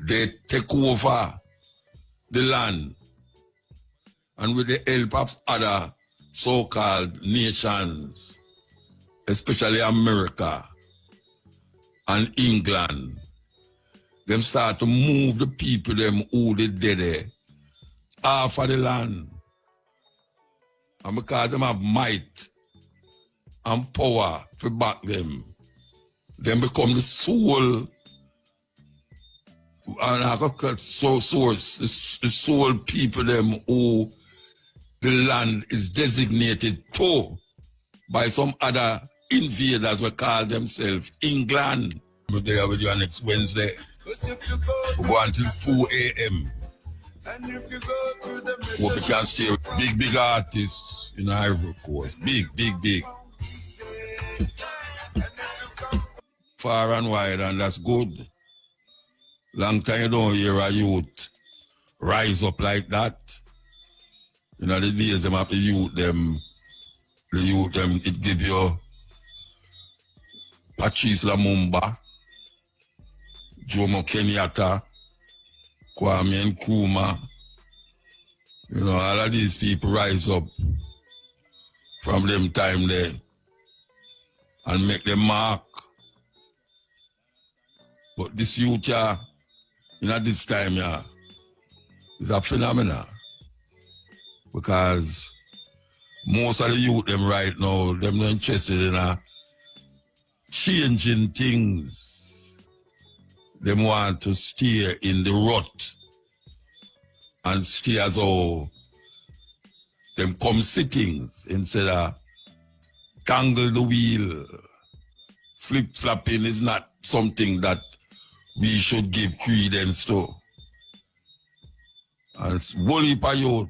they take over the land, and with the help of other so-called nations, especially America and England, them start to move the people them who they did there off of the land. And because them have might and power to back them, them become the sole and source, the sole people them who the land is designated to by some other invaders who call themselves England. We're there with you next Wednesday. We go until 2 a.m. Hope you can stay with big artists in Ivory Coast. Big. Far and wide, and that's good. Long time you don't hear a youth rise up like that. You know, the days them have the youth them, it give you Patrice Lumumba, Jomo Kenyatta, Kwame Nkrumah. You know, all of these people rise up from them time there and make them mark. But this youth, at this time, is a phenomenon. Because most of the youth them right now, them not interested in changing things. Them want to stay in the rut and stay as though them come sittings instead of tangle the wheel. Flip-flopping is not something that we should give credence to. And it's whole heap of youth,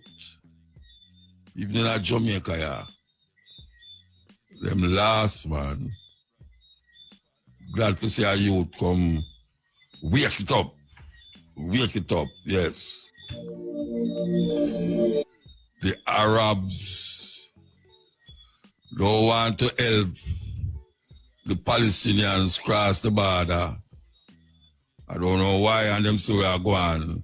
even in Jamaica, them last, man. Glad to see a youth come wake it up, yes. The Arabs don't want to help the Palestinians cross the border. I don't know why, and them so are going.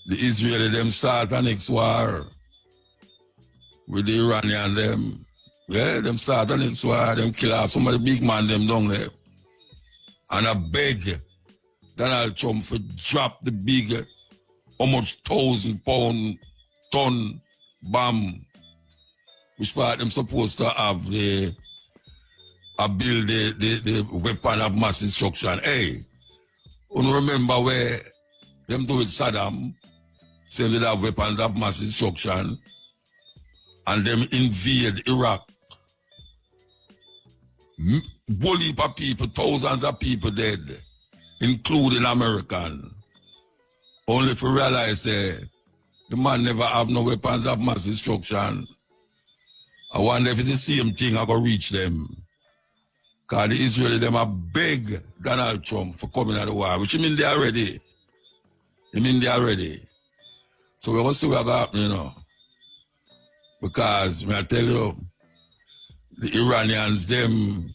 The Israeli them start a next war with the Iranian them. Yeah, them start a next war, them kill off some of the big man them down there. And I beg Donald Trump for drop the big, how much 1,000-pound ton bomb, which part them supposed to have build the weapon of mass destruction. Hey, you remember where them do with Saddam, say they have weapons of mass destruction, and them invade Iraq. Whole heap of people, thousands of people dead, including American. Only if you realize the man never have no weapons of mass destruction. I wonder if it's the same thing I go reach them. Because the Israeli them are beg Donald Trump for coming out of the war, which he mean they are ready. So we're going to see what happens, you know. Because, may I tell you, the Iranians, them,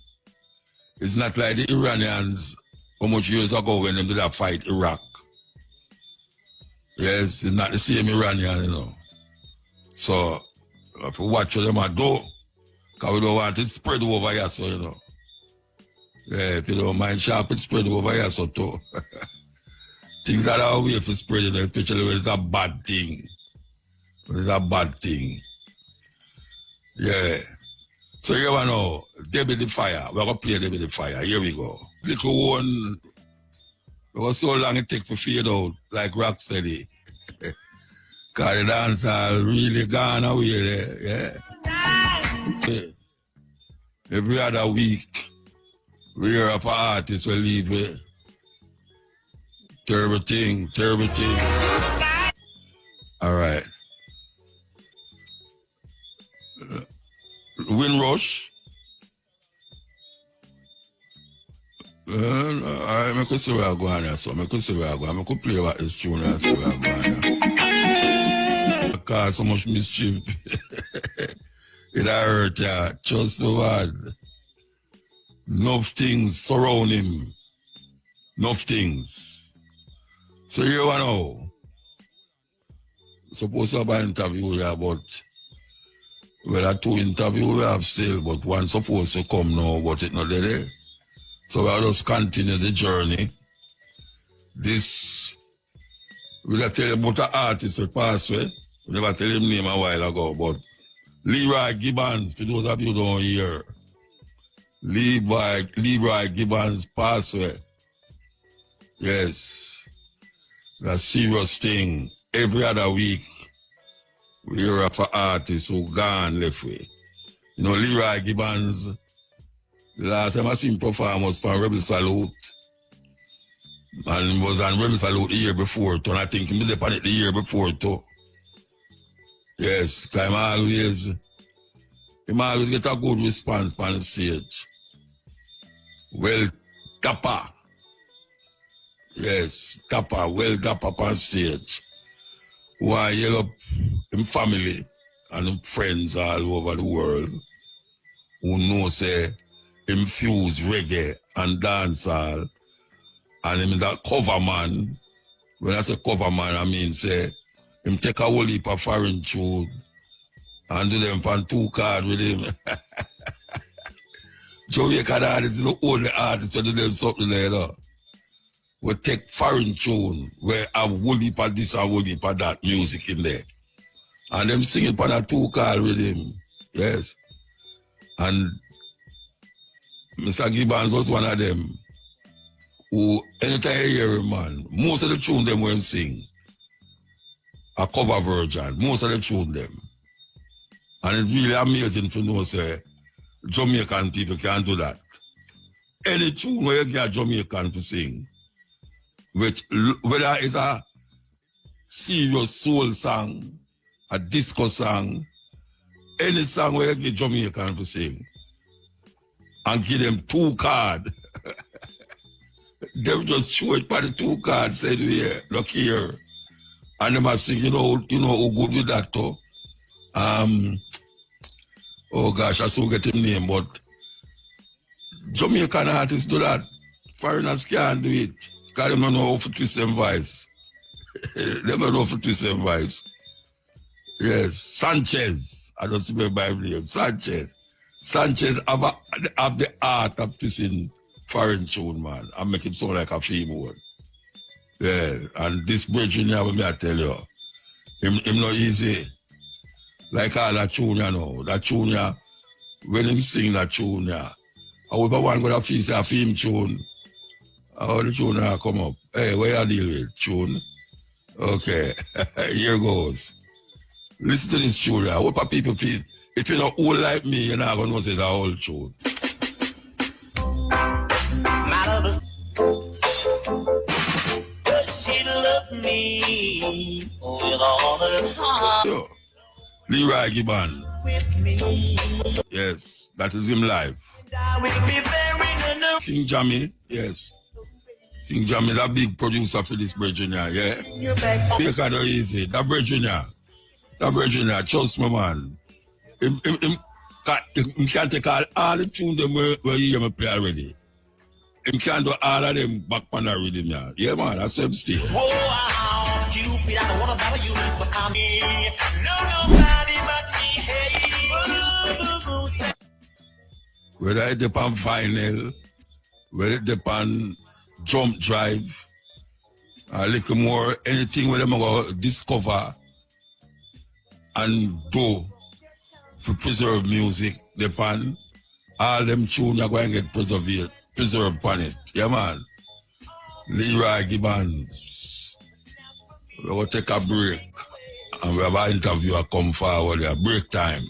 it's not like the Iranians how much years ago when they did a fight Iraq. Yes, it's not the same Iranian, you know. So, if you watch what them are do, because we don't want it spread over here, so, you know. Yeah, if you don't mind sharp, it spread over here, so too. Things that are way for spreading, especially when it's a bad thing. Yeah. So you want to know, Debbie the Fire. We're going to play Debbie the Fire. Here we go. Little one, because so long it takes for fade out, like Rocksteady. Because the dance are really gone away there, yeah. Every other week, we hear of an artist will leave it. Terrible thing. All right. Windrush. I could see where I'm going there, so I could play what is tune and see where I'm going there. Because so much mischief. It hurt, yeah. Just so bad. Enough things surround him. Enough things. So you know, supposed to have an interview here, but well, 2 interviews we have still, but one supposed to come now, but it's not there. So we'll just continue the journey. This, we'll tell you about an artist who passed away. We never tell him name a while ago, but Leroy Gibbons, for those of you who don't hear, Leroy Gibbons passed away. Yes. That's a serious thing. Every other week, we hear of an artist who gone left way. You know, Leroy Gibbons, the last time I seen him perform was for Rebel Salute. And he was on Rebel Salute the year before too. And I think he was on it the year before too. Yes, because he always get a good response on the stage. Well, dapper. Yes, dapper, well dapper on stage. Who I yell up him family and him friends all over the world who know say him fuse reggae and dancehall and him is a cover man. When I say cover man, I mean say him take a whole heap of foreign tune and do them on 2 cards with him. Jamaican artists is the only artist who do them something like that. We take foreign tune where a whole heap of this and a whole heap of that music in there. And them sing it on a 2 card with him. Yes. And Mr. Gibbons was one of them who, anytime you hear him, man, most of the tune them when him sing, a cover version, most of the tune them. And it's really amazing to know, say, Jamaican people can do that. Any tune where you get Jamaican to sing, which, whether it's a serious soul song, a disco song, any song where you get Jamaican to sing, and give them 2 cards. They just show it by the 2 cards, say, yeah, look here. And they must sing, you know who good with that too? Oh gosh, I still get his name, but Jamaican artists do that. Foreigners can't do it. Because they don't know how to twist them voice. They don't know how to twist them voice. Yes, Sanchez. I don't see my Bible name. Sanchez. Sanchez have the art of twisting foreign tune, man, and make it sound like a female. Yeah, and this bridging here, me I tell you, him not easy. Like all that tune, you know, that tune, yeah, when him sing that tune, yeah, I would one go to feel a film tune. How the tune come up? Hey, where you deal with? Tune? Okay, here goes. Listen to this tune, yeah. What people feel? If you're not old like me, you're not going to know it's a whole tune. She loved me with all her heart. So, Leroy Gibbons. Yes, that is him live. King Jammy, yes. King Jammy is a big producer for this Virginia, yeah? Because that's easy. That Virginia, trust me, man. Him can take all the tunes them where you hear me play already. Him can do all of them back on the rhythm, yeah. Yeah, man, that's him still. Whoa, Cupid, I don't want to bother you, but I'm here. No, nobody but me, hey. Whether it depend vinyl, whether it depend jump drive, a little more, anything where them go discover and do for preserve music, depend, all them tunes are going to get preserved on it. Yeah, man. Leroy Gibbons. We're going to take a break. And we have an interview come forward here. Break time.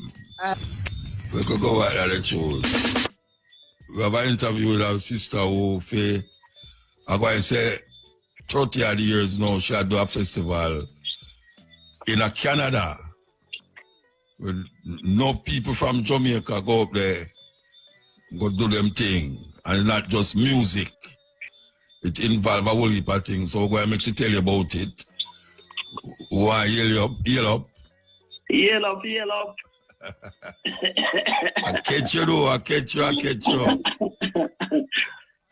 We could go out at the shows. We have an interview with our sister who, I'm going to say, 30 odd years now, she had do a festival in Canada. With no people from Jamaica go up there, go do them thing. And it's not just music. It involves a whole heap of things. So we're going to make you tell you about it. Why yell up? Yell up. I catch you though, I catch you.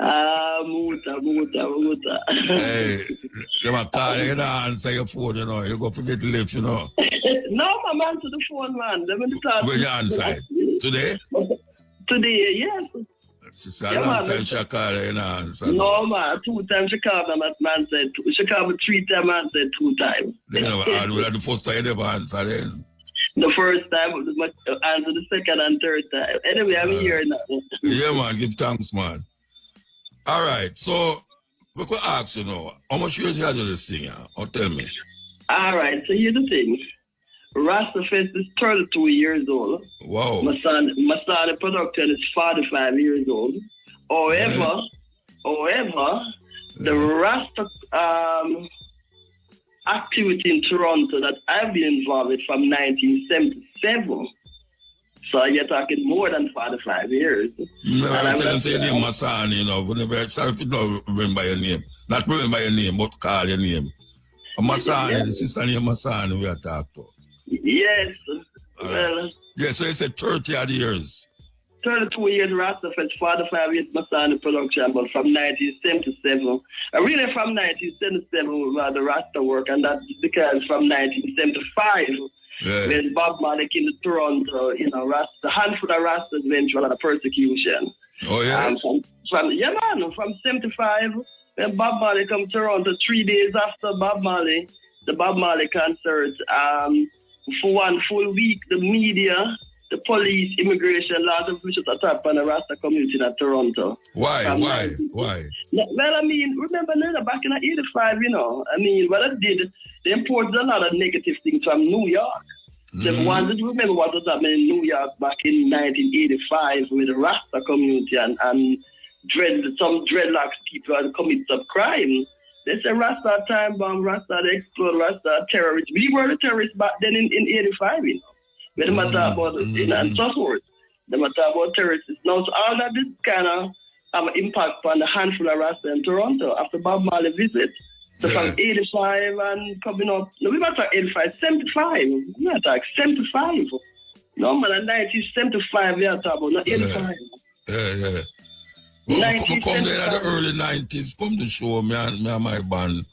Muta. Hey, them a call you don't answer your phone, you know. You go forget to lift, you know. No, I'm answer the phone, man. When you answer today? Today, yes. It's a long time she call you, you know, answer. No, man. 2 times she called me, man said two. She called me 3 times, man said 2 times. Then the first time you never answer then. The first time, answer the second and third time. Anyway, I'm here now. Yeah, man. Give thanks, man. All right. So, we could ask you now, how much years you had this thing, yeah? Or tell me. All right. So here's the thing. Rastafest is 32 years old. Wow. My son, the production is 45 years old. However, the Rasta activity in Toronto that I've been involved with from 1977. So you're talking more than 45 years. No, I'm telling you, your name, my son, you know. Sorry if you don't remember your name. Not remember your name, but call your name. My son, the sister name, my son, we are talking to. Yes. Well, yeah, so it's 30 odd years. 32 years Rastafest, 45 years my son in production, but from 1977. Really from 1977 was the Rasta work, and that's because from 1975, when Bob Marley came to Toronto, you know, a handful of Rastas went through a lot of persecution. Oh, yeah? From 75, when Bob Marley come to Toronto, 3 days after the Bob Marley concert, for 1 full week, the media, the police, immigration, laws officials attacked on the Rasta community in Toronto. Why? Well, I mean, remember back in 85, you know, I mean, what they did, they imported a lot of negative things from New York. The ones that remember what was happening in New York back in 1985 with the Rasta community and some dreadlocks people had committed some crime. They said Rasta time bomb, Rasta they explode, Rasta terrorists. We were the terrorists back then in 85, you know. When they matter about and so forth. They matter about terrorists. Now, so all that this kind of have an impact on the handful of Rasta in Toronto after Bob Marley visit. So from 85 and coming up, no, we matter 85, 75. We matter 75. No, man, 1975, we are talking about, not 85. Yeah. Well, come there in the early 90s, come to show me and my band,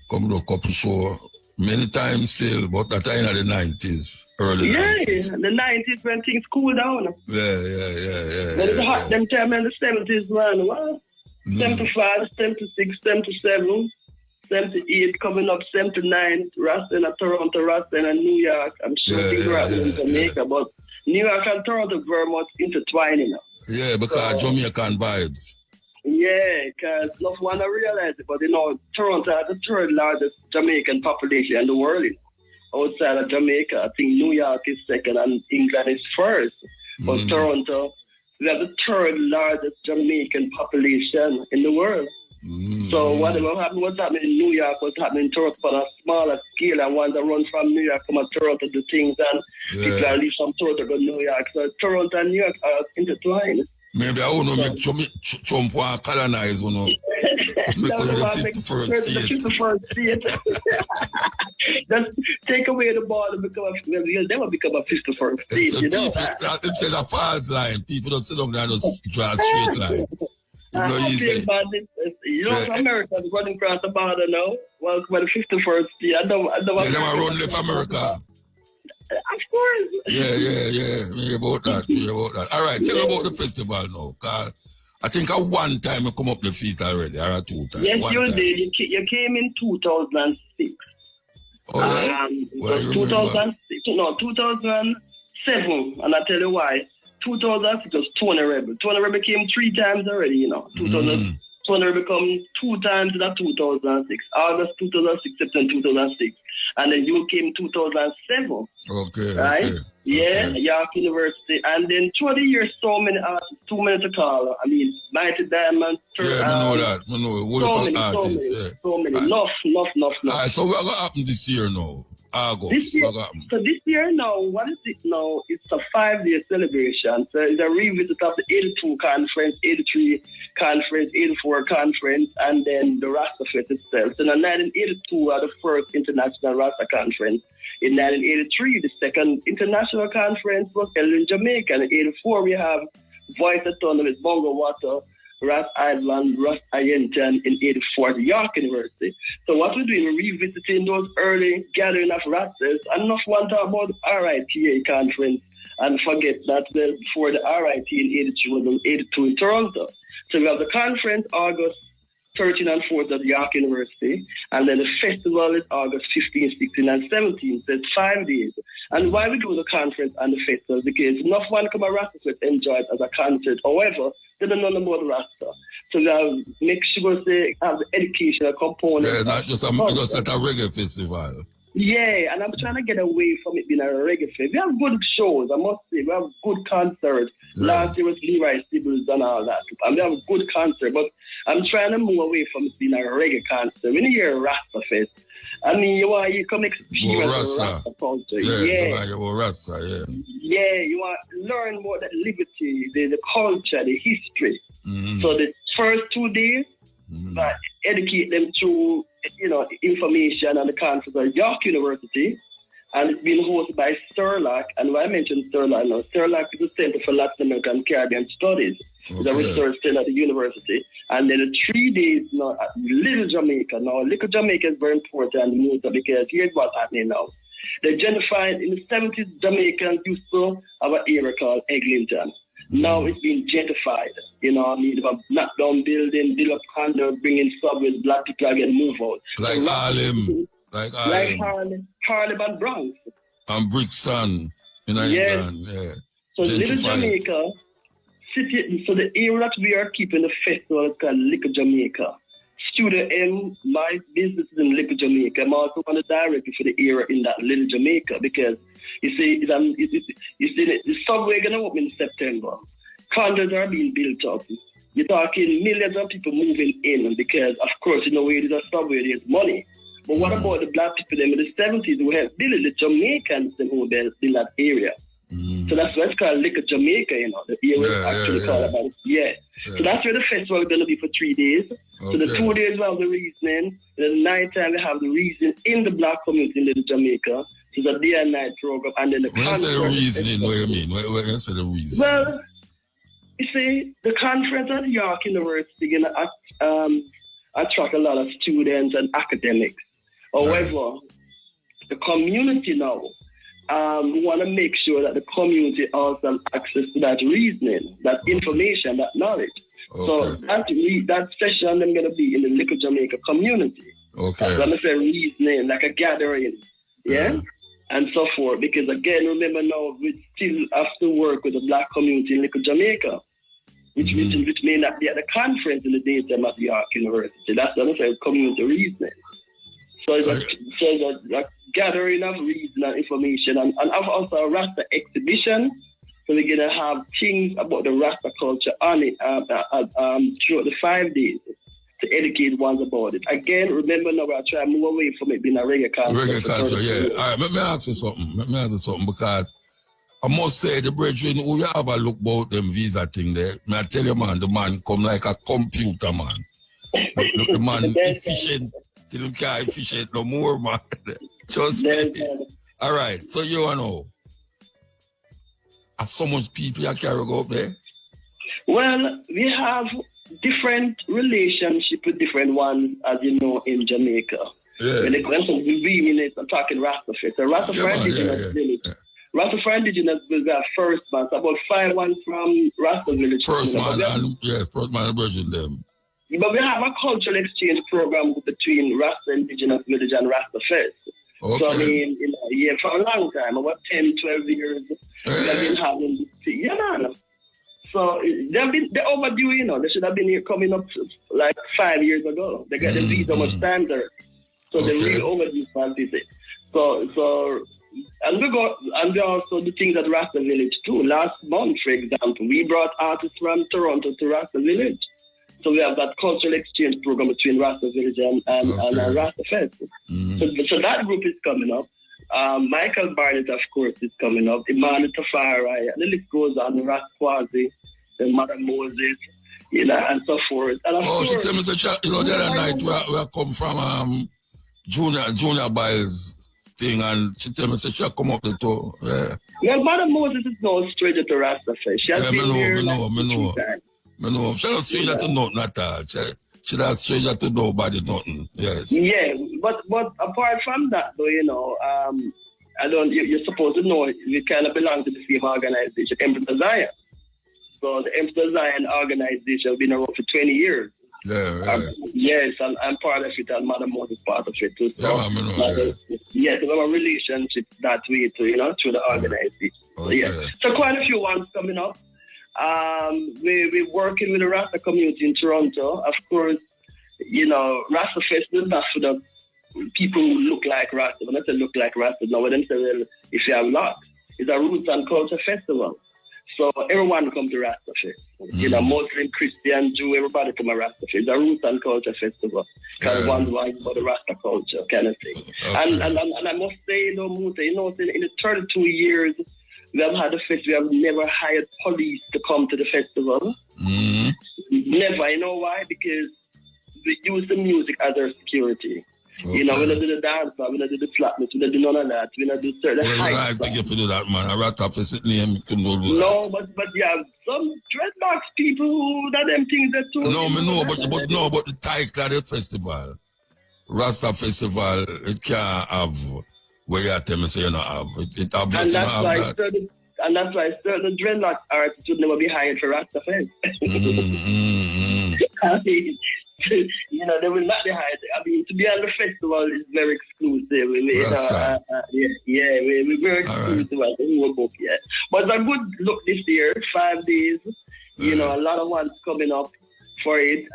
come to a couple show many times still, but that time in the 90s, early 90s. The 90s when things cool down. Yeah. But it's hot them time in the 70s, man. What? 75, 76, 77, 78, coming up 79, Rasta in Toronto, Rasta in New York. I'm sure things are happening in Jamaica, but New York and Toronto very much intertwined, you know. Yeah, because Jamaican vibes. Yeah, because not one to realize it, but you know, Toronto has the 3rd largest Jamaican population in the world. You know. Outside of Jamaica, I think New York is 2nd and England is 1st. But Toronto, we have the 3rd largest Jamaican population in the world. So whatever happened, what's happening in New York, what's happening in Toronto on a smaller scale, and ones that run from New York come to Toronto do things, and people that leave from Toronto go to New York. So Toronto and New York are intertwined. Maybe I want to make Trump want to colonize, you know. The 51st state. Just take away the border, you'll never become a 51st state, so you know. People say a false line. People don't sit down there and just draw a straight line. You know, America is running across the border now. Well, by the 51st state. I don't they never run left America. Of course. Yeah. Me about that. All right, tell me about the festival now. Cause I think at one time you come up the feet already, or 2 times. Yes, you did. You came in 2006. Oh, yeah? 2006. No, 2007. And I tell you why. 2006 was Tony Rebel. Tony Rebel came 3 times already, you know. 2000. Tony Rebel come 2 times in 2006. August 2006, September 2006. And then you came 2007. Okay. Right? Okay. Yeah, York University. And then through the years, so many artists, too many to call. I mean, Mighty Diamond. Yeah, I know that. I know. So many. Enough. All right, so what happen this year now? This year now, what is it now? It's a 5-day celebration. So it's a revisit of the 82 conference, 83 conference, 84 conference, and then the Rastafest itself. So in 1982 was the first international Rasta conference. In 1983, the second international conference was held in Jamaica. In 1984, we have Voice of Thunder with Bongo Water Ras Island, Ras Ienton in 84 at York University. So what we're doing, we're revisiting those early gathering of Rastas, and enough one talk about RITA conference and forget that before the RIT in 82 was in 82 in Toronto. So we have the conference August 13 and 14 at York University, and then the festival is August 15, 16, and 17. So it's 5 days. And why we do the conference and the festival? Because enough one come a Rasta Fest enjoy it as a concert. However, they don't know about the Rasta. So we have make sure they have the educational component. Yeah, not just at a reggae festival. Yeah, and I'm trying to get away from it being a reggae fest. We have good shows, I must say. We have good concerts. Yeah. Last year was Leroy Sibbles and all that. And we have a good concert, but I'm trying to move away from it being a reggae concert. When you hear Rasta Fest, I mean, you come experience Rasta culture. Yeah. Rasta, yeah. Yeah, you want to learn more the liberty, the culture, the history. Mm-hmm. So the first 2 days, educate them through, information on the conference at York University, and it's been hosted by Sterlac. And why I mentioned Sterlac now, Sterlac is the Center for Latin American and Caribbean Studies. Okay. It's a research center at the university. And then the 3 days now at Little Jamaica. Now, Little Jamaica is very important because here's what's happening now. They gentrified in the 70s, Jamaicans used to have an area called Eglinton. Now it's being gentrified. You know what I mean? If a knock down building, build up condo, bringing subways, black people again move out. Like Harlem. Like Harlem and Bronx. And Brixton in England. Yeah. So Little Jamaica, city, so the area that we are keeping the festival is called Little Jamaica. Studio M, my business is in Little Jamaica. I'm also on the director for the area in that Little Jamaica because you see, the subway going to open in September. Condos are being built up. You're talking millions of people moving in because, of course, where there's a subway, there's money. But what about the black people in the 70s who helped build the Jamaicans who built in that area? So that's why it's called Little Jamaica, The area is actually called about it. Yeah. So that's where the festival is going to be for 3 days. Okay. So the 2 days we have the reasoning. The night time we have the reasoning in the black community in Little Jamaica. So it's a day and night program. And then the when you say the reasoning, what do you mean? When you say the reasoning? Well, you see, the conference at York University going to attract a lot of students and academics. However, the community now, we want to make sure that the community also has access to that reasoning, that information, that knowledge. Okay. So that session I'm going to be in the Little Jamaica community. Okay. That's going to say reasoning, like a gathering, and so forth. Because again, remember now, we still have to work with the black community in Little Jamaica, which may not be at the conference in the daytime at York University. That's going to say community reasoning. So it's a gathering of reason and information, and also a Rasta exhibition. So we're going to have things about the Rasta culture on it throughout the 5 days to educate ones about it. Again, remember now we're trying to move away from it being a reggae concert. Reggae concert, yeah. All right, let me ask you something. Because I must say, the brethren, who you have a look about them visa thing there, I tell you, man, the man come like a computer, man. The man efficient. Till you can't efficient no more, man. Just me. All right, so you know, are so much people you carry up there? Well, we have different relationship with different ones, as you know, in Jamaica. Yeah. When it comes to women, I'm talking Rastafest. So Rastafari Indigenous Village. Rastafari Indigenous Village are first man. So about 5 ones from Rasta Village. First man and Virgin them. But we have a cultural exchange program between Rasta Indigenous Village and Rastafest. Okay. So, I mean, for a long time, about 10, 12 years, we have been having this. Man. So, they're overdue, They should have been here coming up like 5 years ago. They got the visa much time there. So, they're really overdue for this. So, and we also do things at Rasta Village too. Last month, for example, we brought artists from Toronto to Rasta Village. So we have that cultural exchange program between Rasta Village and Rastafest. So that group is coming up. Michael Barnett, of course, is coming up. Imani Tafari, and the list goes on. The Rasquazi, the Mother Moses, and so forth. And she tell me that the other night we come from Junior Biles thing, and she tell me that she come up the toe. Yeah. Well, Mother Moses is no stranger to Rastafest. She has been here me know. I know. She's not stranger to nothing at all. She's not stranger to nobody, nothing. Yes. Yeah, but apart from that, though, you know, I don't. You're supposed to know we kind of belong to the same organization, Emperor Zion. So the Emperor Zion organization has been around for 20 years. Yeah. Yes, I'm part of it, and Madam Moses is part of it too. So, yes, we have a relationship that way too, you know, through the organization. So, yeah. So quite a few ones coming up. We're working with the Rasta community in Toronto. Of course, you know, Rastafest is not for the people who look like Rasta. When I say look like Rasta, now when they say, well, if you have luck, it's a roots and culture festival. So everyone come to Rastafest. You know, Muslim, Christian, Jew, everybody come to Rastafest. It's a roots and culture festival. Kind of one about the Rasta culture kind of thing. Okay. And I must say, you know, Muta, you know, in the 32 years we have had the festival, we have never hired police to come to the festival. Never. You know why? Because we use the music as our security. Okay. You know, we don't do the dance, we don't do the flatness, we don't do none of that. We don't do certain heights. I think you do that, man. A rat off is name, couldn't do that. No, but you have some dreadlocks people who that them things that too. No, me know, but the title of the festival, Rasta Festival, it can't have where you tell me say you don't have. It have and that's why certain dreadlock artists should never be hired for Rasta Fest. You know, they will not be hired. I mean, to be on the festival is very exclusive. We're very exclusive as a whole book, yeah. But a good look this year, 5 days. You know, a lot of ones coming up for it.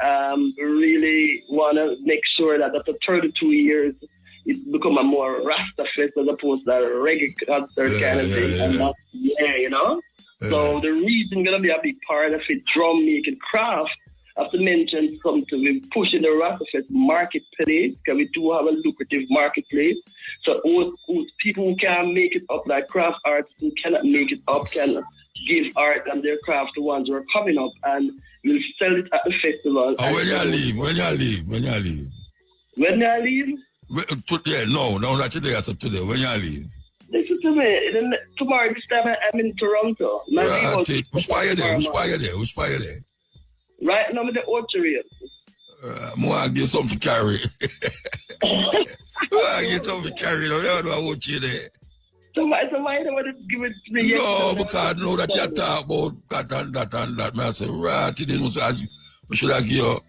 We really want to make sure that after 32 years, it's become a more Rasta fest as opposed to a reggae concert kind of thing. And not, you know. So the reason going to be a big part of it, drum making, craft. I have to mention something. We're pushing the Rastafest marketplace because we do have a lucrative marketplace. So people who can't make it up, like craft artists who cannot make it up, can give art and their craft to ones who are coming up, and we'll sell it at the festival. Oh, when you leave? When you leave? When I leave? Not today. So today. When you leave? Listen to me. Tomorrow this time I'm in Toronto. Which part you there? Right now, I'm in the orchard. I want to get something to carry. I want to get something to carry. I don't know what you there. So why don't want to give it to me? No, because I know that you talk about that. I say, right, we should have give you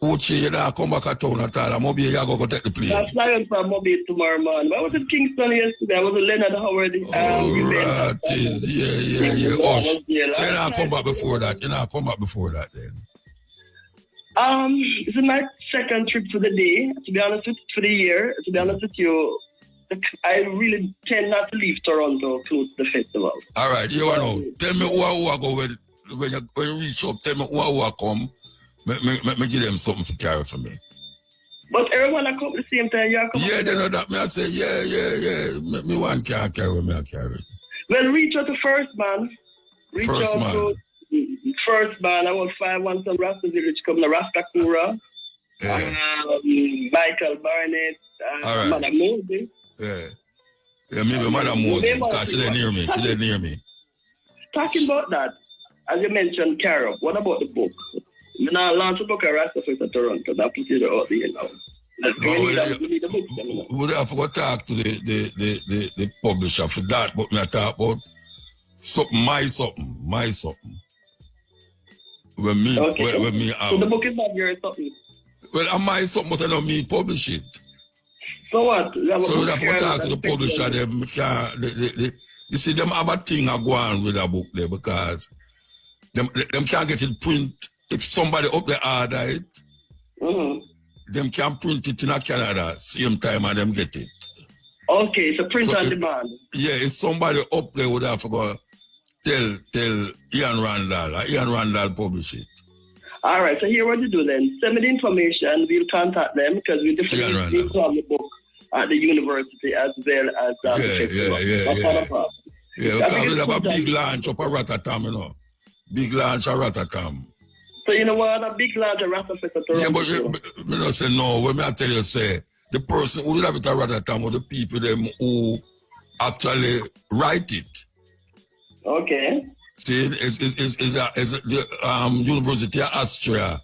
Uchi, you know, come back at town at all. I'm going to go take the plane. I'm flying from Mobile tomorrow, man. I was in Kingston yesterday. I was in Leonard Howard. Yeah. So you're not come back before that? Then? This is my second trip for the day. To be honest with you, for the year. To be honest with you, I really tend not to leave Toronto close to the festival. All right, you know. Tell me who I go when you reach up. Tell me who I come. Me give them something to carry for me. But everyone I come at the same time, you come. Yeah, they know that. Me I say, yeah. Me one can't carry, me I carry. Well, reach out to First Man. First Man. I want 5-1 some Rasta Village come to Rastakura. Michael Barnett. Right. Madam Moses. Yeah, maybe Madam Moses. Because she didn't near me. Talking about that, as you mentioned, Carol, what about the book? I'm not launch a book at Rastafest at Toronto. That puts it out there, you know. We need the book. We have to talk to the publisher for that, but me talk about my something. When me, so the book is not your something. Well, I'm my something, but I don't me publish it. So what? So we have to talk to the publisher. You see, them have a thing I go on with a book there because them can't get it print. If somebody up there order it, them can print it in Canada same time and them get it. Okay, so print on demand. Yeah, if somebody up there would have to go tell Ian Randall publish it. All right, so here what you do then. Send me the information, we'll contact them because we definitely need to have the book at the university as well as the festival. That's not a problem. Yeah, because we have a big launch up at Rotterdam, you know. Big launch at Rotterdam. So you know what, a big launch at Rastafest at Toronto. Yeah, but me not say no. When I tell you, say the person who will have it at Rotterdam or the people them who actually write it. Okay. See, it's the University of Austria.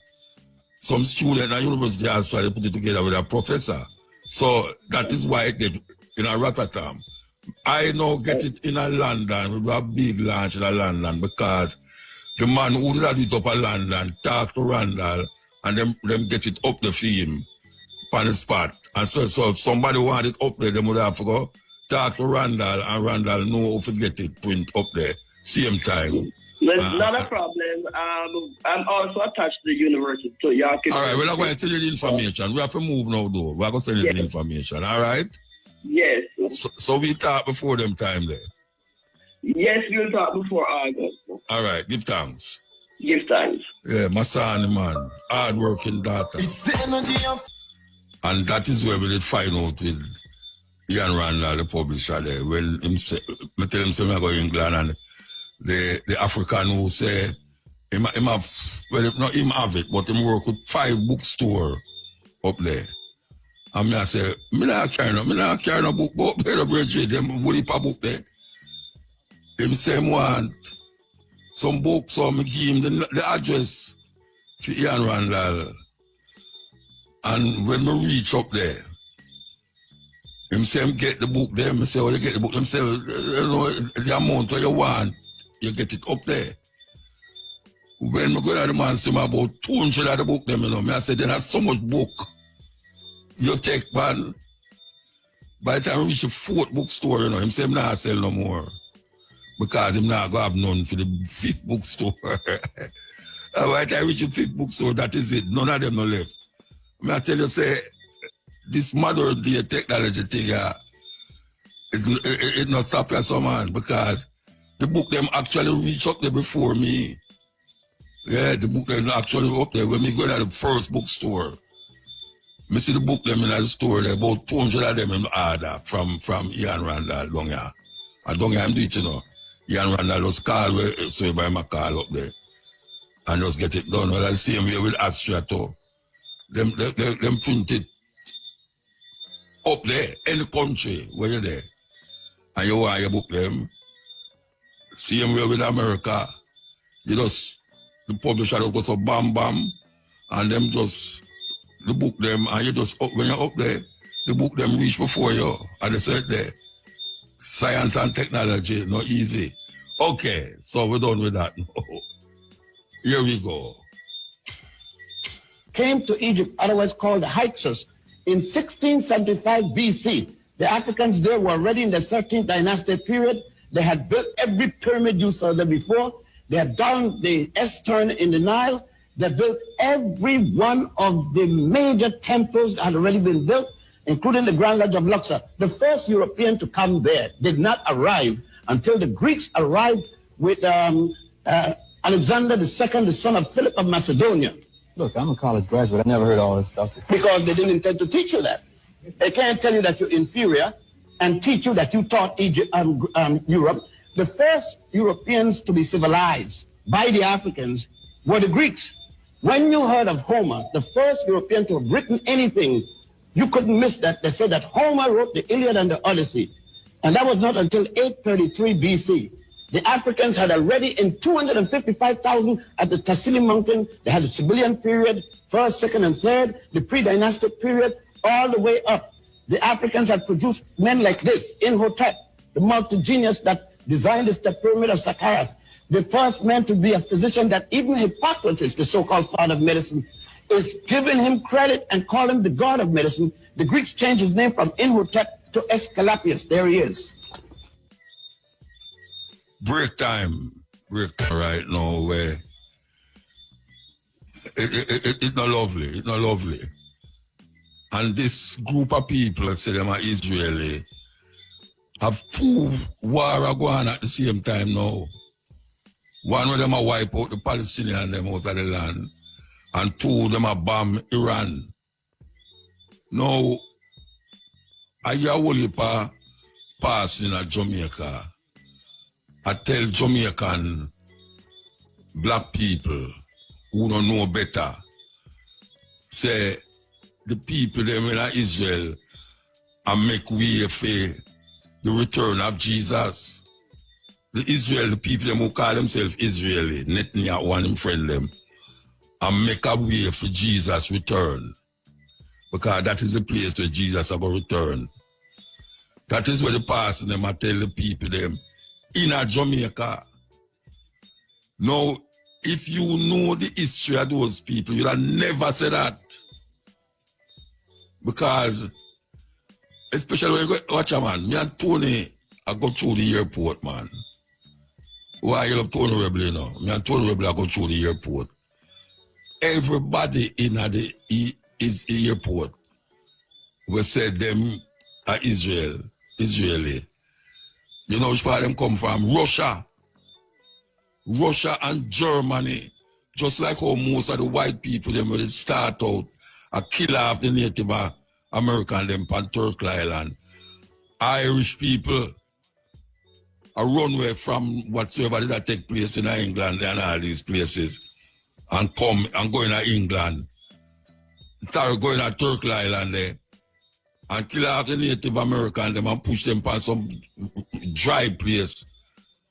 Some student at University of Austria, they put it together with a professor. So that is why it get in a Rotterdam. I now get it in a London. We do a big launch in a London because the man who did it up in London talk to Randall and them get it up the film on the spot. And so if somebody want it up there, they would have to go talk to Randall and Randall know if to get it print up there same time. There's not a problem. I'm also attached to the university. So y'all can... All right, we're not going to tell you the information. We have to move now, though. We're going to tell you the information, all right? Yes. So we talk before them time there? Yes, we'll talk before August. All right, give thanks. Give thanks. Yeah, my son, man, hard-working daughter. It's the energy of... And that is where we did find out with Ian Randall, the publisher there, when him say, I tell him, say, I go to England, and the African who say, him have, well, not him have it, but him work with 5 bookstore up there. And me I say, me not carry no book, but pay the bridge, them woolly pa book there. Him say him want some books, so me give him the address to Ian Randall. And when we reach up there, him say him get the book there, me say, oh, you get the book. Him say, you know, the amount that you want, you get it up there. When we go to the man, say about 200 of the book them, you know, me I say, then there's so much book. You take one, by the time we reach the 4th bookstore, you know, him say him not sell no more. Because him not gonna have none for the 5th bookstore. And by the time we reach the 5th bookstore, that is it. None of them no left. I tell you, say, this modern day technology thing, it not stop you so man, because the book them actually reach up there before me. Yeah, the book them actually up there. When we go to the first bookstore, I see the book them in the store there, about 200 of them in order from Ian Randall down here. And down here I'm doing it, you know. Ian Randall just call, so by my call up there. And just get it done. Well, I see him here with Austria too. Them print it up there, any country where you're there. And you want your book them. Same way with America. You just, the publisher just go so bam bam, and them just, the book them, and you just, when you're up there, the book them reach before you. And they said there, science and technology, not easy. Okay, so we're done with that now. Here we go. Came to Egypt, otherwise called the Hyksos, in 1675 BC. The Africans there were already in the 13th dynasty period. They had built every pyramid you saw there before. They had done the S-turn in the Nile. They built every one of the major temples that had already been built, including the Grand Lodge of Luxor. The first European to come there did not arrive until the Greeks arrived with Alexander II, the son of Philip of Macedonia. Look, I'm a college graduate. I never heard all this stuff. Because they didn't intend to teach you that. They can't tell you that you're inferior and teach you that you taught Egypt Europe. The first Europeans to be civilized by the Africans were the Greeks. When you heard of Homer, the first European to have written anything, you couldn't miss that. They said that Homer wrote the Iliad and the Odyssey. And that was not until 833 BC. The Africans had already in 255,000 at the Tassili Mountain. They had the Sibyllian period, first, second, and third, the pre-dynastic period, all the way up. The Africans had produced men like this, Imhotep, the multi-genius that designed the step pyramid of Saqqara, the first man to be a physician that even Hippocrates, the so-called father of medicine, is giving him credit and calling him the god of medicine. The Greeks changed his name from Imhotep to Aesculapius. There he is. Break time right now where it's not lovely, it's not lovely. And this group of people, say them are Israeli, have 2 wars going at the same time now. One of them are wipe out the Palestinians them out of the land, and 2 of them are bomb Iran. Now, I hear only passing at Jamaica. I tell Jamaican black people who don't know better, say the people them in Israel and make way for the return of Jesus. the Israel, the people them who call themselves Israeli, Netanyahu and him friend them, and make a way for Jesus' return. Because that is the place where Jesus is going to return. That is where the pastor them I tell the people them in a Jamaica. Now, if you know the history of those people, you'd have never said that. Because, especially when you go, watch a man, me and Tony, I go through the airport, man. Why you love Tony Rebel, you know? Me and Tony Rebel, I go through the airport. Everybody in the airport will say them are Israeli. You know which part them come from? Russia and Germany. Just like how most of the white people, them will start out a kill off the Native American, them on Turkey Island. Irish people a runway from whatsoever that take place in England and all these places and come and go in England. Start going to Turkey Island there and kill off the Native American them and push them on some dry place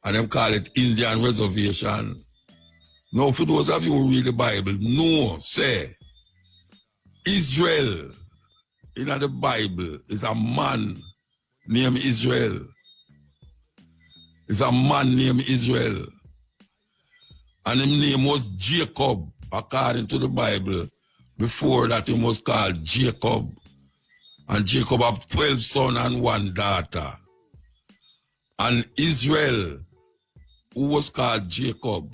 and them call it Indian Reservation. Now for those of you who read the Bible, no, say Israel in the Bible is a man named Israel. It's a man named Israel. And his name was Jacob, according to the Bible. Before that, he was called Jacob. And Jacob had 12 sons and 1 daughter. And Israel, who was called Jacob,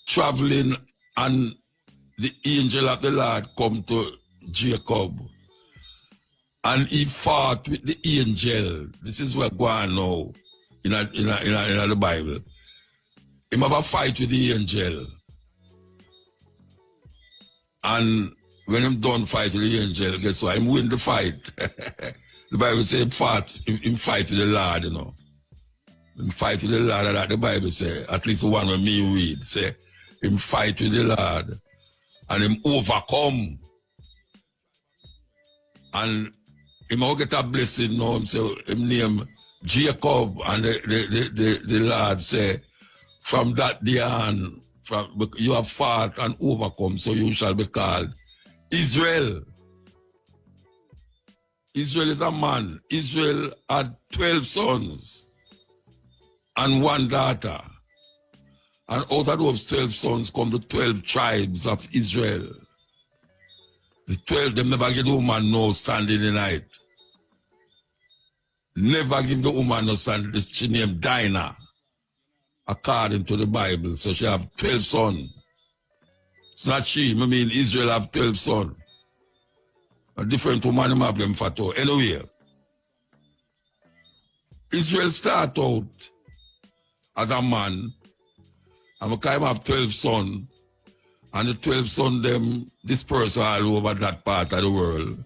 traveling, and the angel of the Lord come to Jacob. And he fought with the angel. This is what going on now in the Bible. He have a fight with the angel. And when him done fight with the angel, guess what? Him win the fight. The Bible says him fight with the Lord, you know. Him fight with the Lord, that the Bible say, at least the one when me read, say, him fight with the Lord and him overcome. And him will get a blessing now, so him name Jacob, and the Lord say, from that day on, you have fought and overcome, so you shall be called Israel. Israel is a man. Israel had 12 sons and 1 daughter. And out of those 12 sons come the 12 tribes of Israel. The 12, them never give the woman no stand in the night. Never give the woman no stand. She named Dinah, according to the Bible. So she have 12 sons. It's not she. I mean, Israel have 12 sons. A different woman have them for two. Anyway, Israel start out as a man, and we kind of have 12 sons, and the 12 sons them disperse all over that part of the world.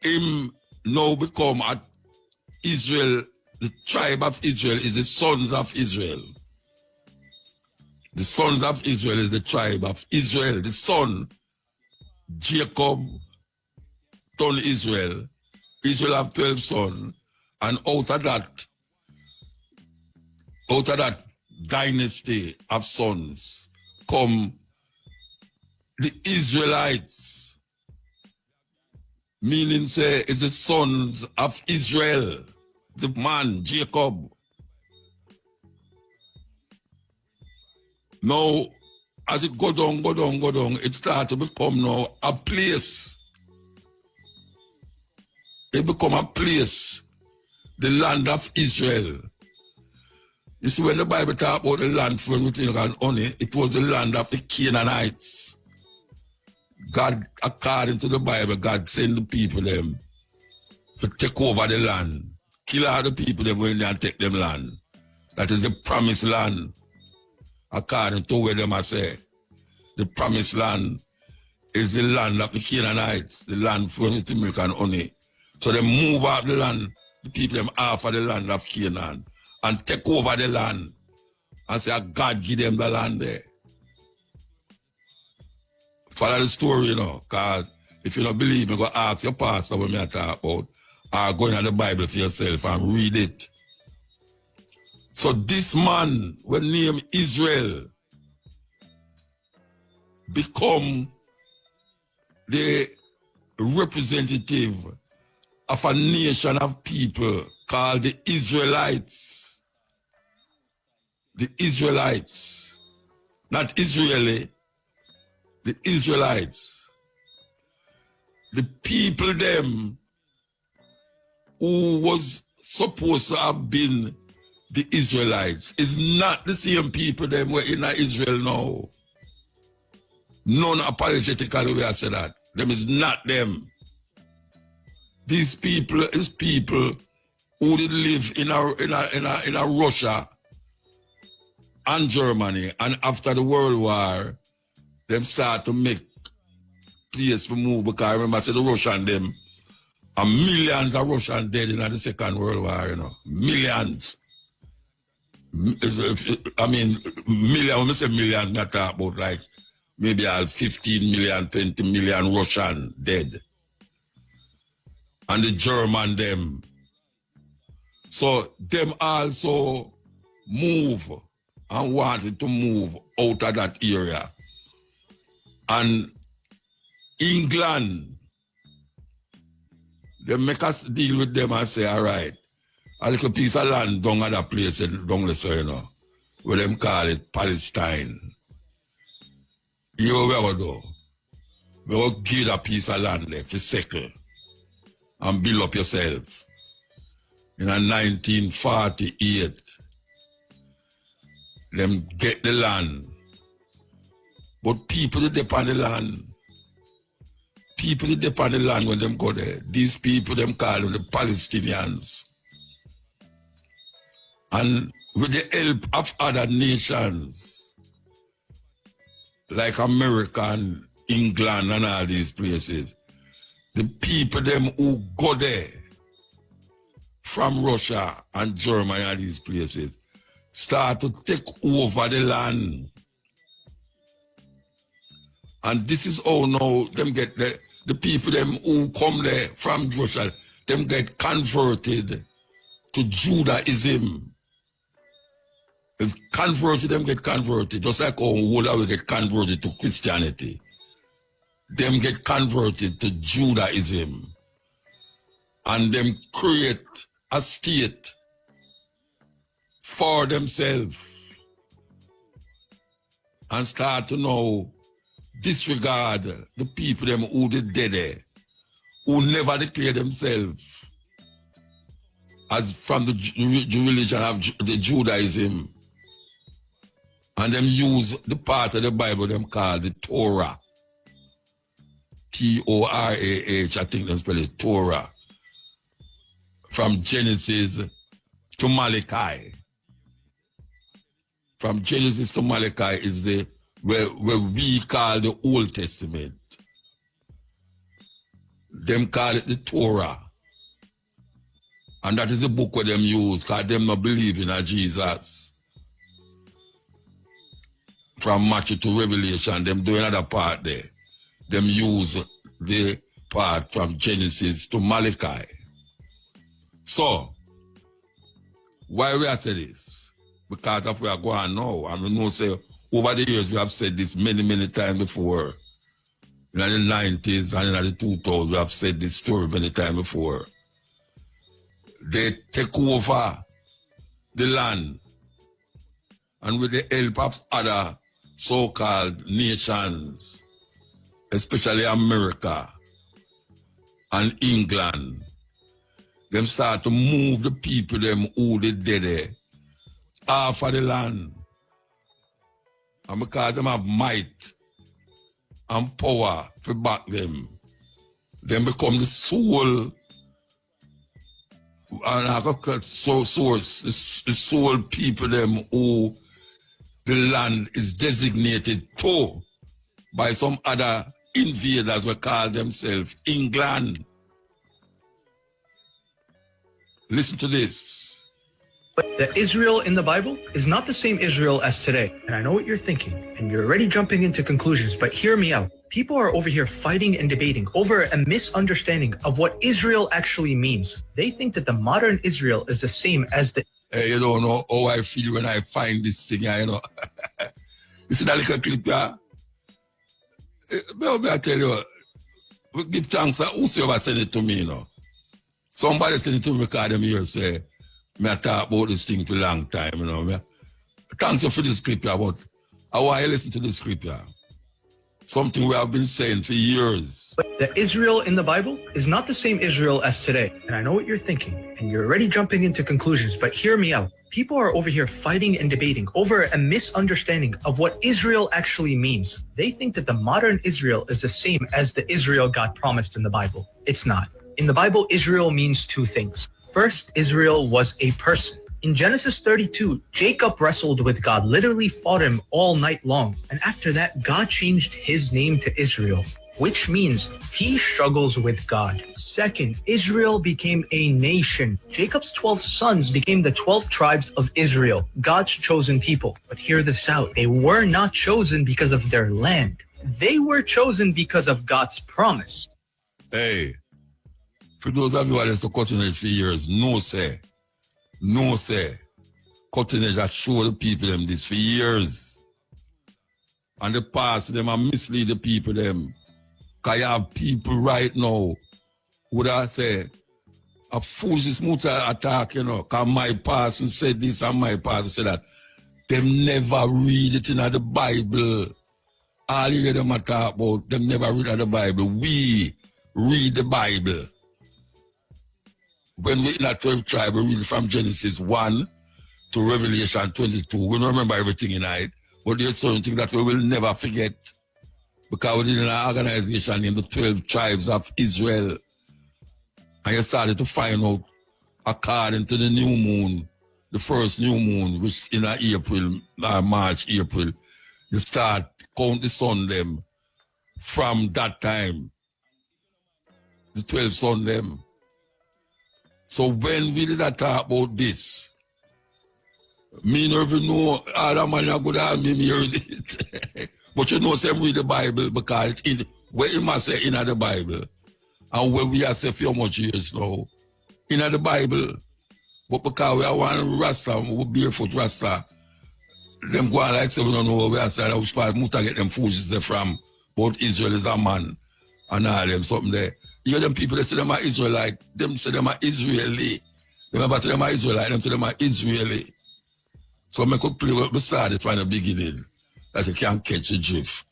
Him now become at Israel, the tribe of Israel is the sons of Israel. The sons of Israel is the tribe of Israel. The son, Jacob, son Israel. Israel have 12 sons, and out of that dynasty of sons come the Israelites, meaning say it's the sons of Israel, the man Jacob. Now, as it go down, it starts to become now a place. It become a place, the land of Israel. You see, when the Bible talk about the land for everything and honey, it was the land of the Canaanites. God, according to the Bible, God sent the people them to take over the land, kill all the people them when they take them land. That is the promised land, according to where them I say. The promised land is the land of the Canaanites, the land for everything milk and honey. So they move out the land, the people them off of the land of Canaan, and take over the land and say, God give them the land there. Follow the story, you know, because if you don't believe me, go ask your pastor what I talk about, or go into the Bible for yourself and read it. So this man, when named Israel, become the representative of a nation of people called the Israelites. The Israelites. Not Israeli, the Israelites. The people them who was supposed to have been the Israelites is not the same people them were in Israel now. Non-apologetically we have said that. Them is not them. These people is people who did live in a Russia and Germany, and after the World War, them start to make place to move, because I remember the Russian them, and millions of Russians dead in the Second World War, you know. Millions. I mean, millions, when I say millions, not talk about like maybe 15 million, 20 million Russian dead. And the German them. So them also move and wanted to move out of that area. And England, they make us deal with them and say, all right, a little piece of land down at that place, down the soil, you know, where them call it Palestine. You know what we will do? We will give a piece of land there for settle and build up yourself. In 1948, them get the land. But people that depend on the land, people that depend on the land when them go there, these people them call them the Palestinians. And with the help of other nations, like America and England and all these places, the people them who go there from Russia and Germany and these places start to take over the land. And this is how now them get the people them who come there from Russia, them get converted to Judaism. If converted, them get converted, just like how we get converted to Christianity. Them get converted to Judaism. And them create a state for themselves. And start to now disregard the people them who did there, who never declare themselves as from the religion of the Judaism. And them use the part of the Bible them called the Torah. T-O-R-A-H, I think they spell it Torah. From Genesis to Malachi. From Genesis to Malachi is the where we call the Old Testament. Them call it the Torah. And that is the book where them use, because them not believe in a Jesus. From Matthew to Revelation, them do another part there. Them use the part from Genesis to Malachi. So, why we are saying this? Because of where we are going now. And we know say, over the years we have said this many, many times before. In the 90s and in the 2000s, we have said this story many times before. They take over the land. And with the help of other so-called nations, especially America and England, them start to move the people them who they did there off of the land. And because them have might and power to back them become the sole and source, the sole people them who the land is designated to by some other invaders who call themselves England. Listen to this. The Israel in the Bible is not the same Israel as today. And I know what you're thinking, and you're already jumping into conclusions, but hear me out. People are over here fighting and debating over a misunderstanding of what Israel actually means. They think that the modern Israel is the same as the... Hey, you don't know how I feel when I find this thing, you know. You see that little clip, yeah? I tell you, give thanks to whosoever send it to me, you know. Somebody send it to me because them here say, I talk about this thing for a long time, you know. Thanks you for this clip, yeah, but I want you to listen to this clip, yeah. Something we have been saying for years. The Israel in the Bible is not the same Israel as today. And I know what you're thinking, and you're already jumping into conclusions, but hear me out. People are over here fighting and debating over a misunderstanding of what Israel actually means. They think that the modern Israel is the same as the Israel God promised in the Bible. It's not. In the Bible, Israel means two things. First, Israel was a person. In Genesis 32, Jacob wrestled with God, literally fought him all night long. And after that, God changed his name to Israel, which means he struggles with God. Second, Israel became a nation. Jacob's 12 sons became the 12 tribes of Israel, God's chosen people. But hear this out. They were not chosen because of their land. They were chosen because of God's promise. Hey, for those of you who have to continue for years, no say. No, say. Cutting edge show the people them this for years. And the past, them are mislead the people them. Because you have people right now would I say a foolish muta attack, you know, because my pastor said this and my pastor said that. Them never read it in the Bible. All you hear them talk about, them never read in the Bible. We read the Bible. When we in a 12 tribe, we read from Genesis 1 to Revelation 22. We don't remember everything in it, but there's something that we will never forget. Because we did an organization in the 12 tribes of Israel. And you started to find out, according to the new moon, the first new moon, which in April, March, April, you start count the sun them from that time. The 12 sun them. So when we did talk about this, me never know other man are good at me heard it. But you know, some read the Bible because it's in where you must say in the Bible. And when we are say for how much years now, in the Bible. But because we are one Rasta, we barefoot Rasta, them go on like say we don't know where we are saying, I was supposed to get them foolishness from both Israel is a man and all them something there. You hear them people, they say them are Israelite, them say them are Israeli. They never say them are Israelite, them say them are Israeli. So I could play what we started from the beginning, that you can't catch a drift.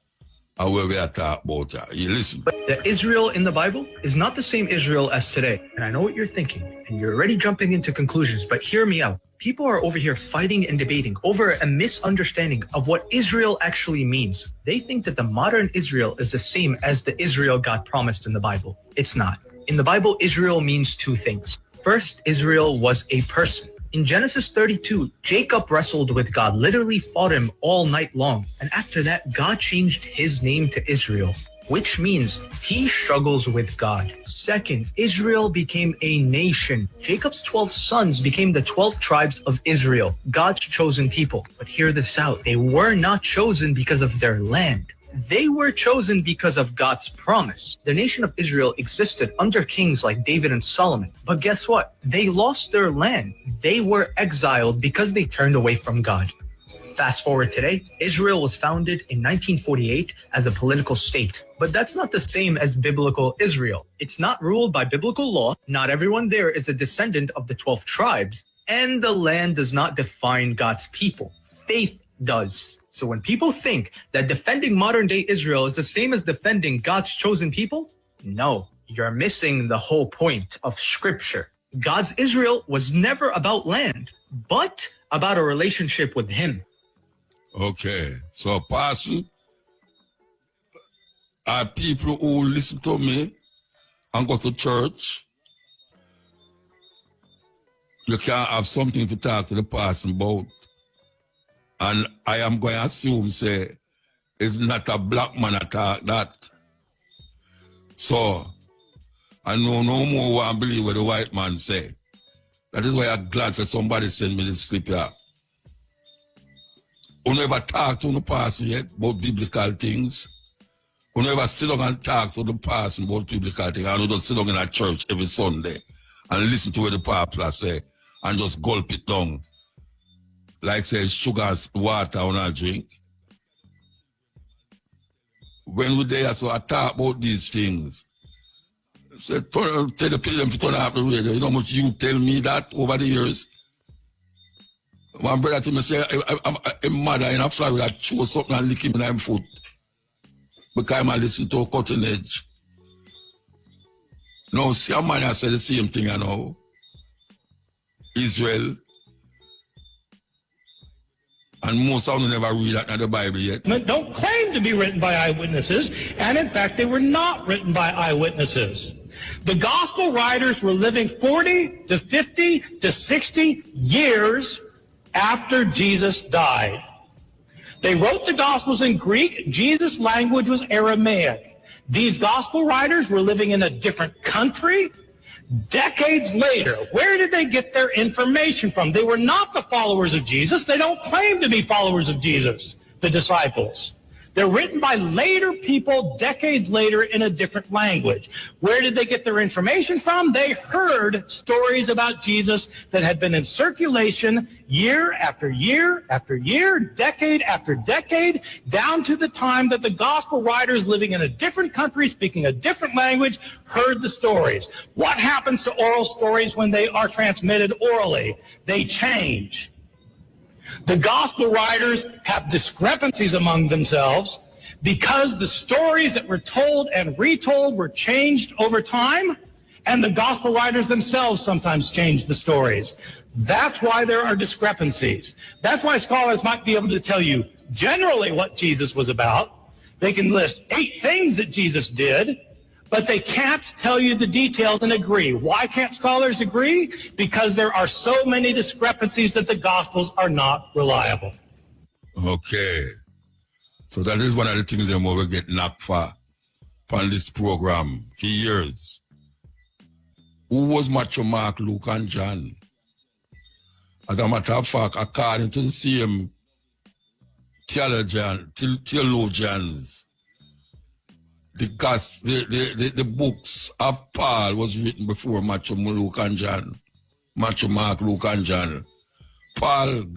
And where we are talking about, you listen. The Israel in the Bible is not the same Israel as today. And I know what you're thinking, and you're already jumping into conclusions, but hear me out. People are over here fighting and debating over a misunderstanding of what Israel actually means. They think that the modern Israel is the same as the Israel God promised in the Bible. It's not. In the Bible, Israel means two things. First, Israel was a person. In Genesis 32, Jacob wrestled with God, literally fought him all night long. And after that, God changed his name to Israel, which means he struggles with God. Second, Israel became a nation. Jacob's 12 sons became the 12 tribes of Israel, God's chosen people. But hear this out. They were not chosen because of their land. They were chosen because of God's promise. The nation of Israel existed under kings like David and Solomon. But guess what? They lost their land. They were exiled because they turned away from God. Fast forward today, Israel was founded in 1948 as a political state. But that's not the same as biblical Israel. It's not ruled by biblical law. Not everyone there is a descendant of the 12 tribes. And the land does not define God's people. Faith does. So when people think that defending modern day Israel is the same as defending God's chosen people, no, you're missing the whole point of scripture. God's Israel was never about land, but about a relationship with him. Okay, so Pastor, are people who listen to me and go to church, you can have something to talk to the pastor about. And I am going to assume, say, it's not a black man attack that. So, I know no more want to believe what the white man say. That is why I'm glad that somebody sent me this clip here. You never talk to the pastor yet about biblical things. You never sit down and talk to the pastor about biblical things. And you just sit down in a church every Sunday and listen to what the pastor say and just gulp it down like say sugar, water, or not drink. When we there, so I talk about these things. So tell the people to turn off the radio. You know how much you tell me that over the years? One brother to me say, I'm mother in a Florida chew something and lick him in my foot. Because I listen to a cutting edge. No, see, a man I say the same thing, you know. Israel. And most of them never read that in the Bible yet. Don't claim to be written by eyewitnesses, and in fact, they were not written by eyewitnesses. The gospel writers were living 40 to 50 to 60 years after Jesus died. They wrote the Gospels in Greek. Jesus' language was Aramaic. These gospel writers were living in a different country. Decades later, where did they get their information from? They were not the followers of Jesus. They don't claim to be followers of Jesus, the disciples. They're written by later people, decades later, in a different language. Where did they get their information from? They heard stories about Jesus that had been in circulation year after year after year, decade after decade, down to the time that the gospel writers living in a different country, speaking a different language, heard the stories. What happens to oral stories when they are transmitted orally? They change. The gospel writers have discrepancies among themselves because the stories that were told and retold were changed over time, and the gospel writers themselves sometimes changed the stories. That's why there are discrepancies. That's why scholars might be able to tell you generally what Jesus was about. They can list 8 things that Jesus did, but they can't tell you the details and agree. Why can't scholars agree? Because there are so many discrepancies that the Gospels are not reliable. Okay. So that is one of the things that we get knocked for on this program for years. Who was Matthew, Mark, Luke, and John? As a matter of fact, according to the same theologians, the books of Paul was written before Matthew, Luke, and John. Matthew, Mark, Luke, and John. Paul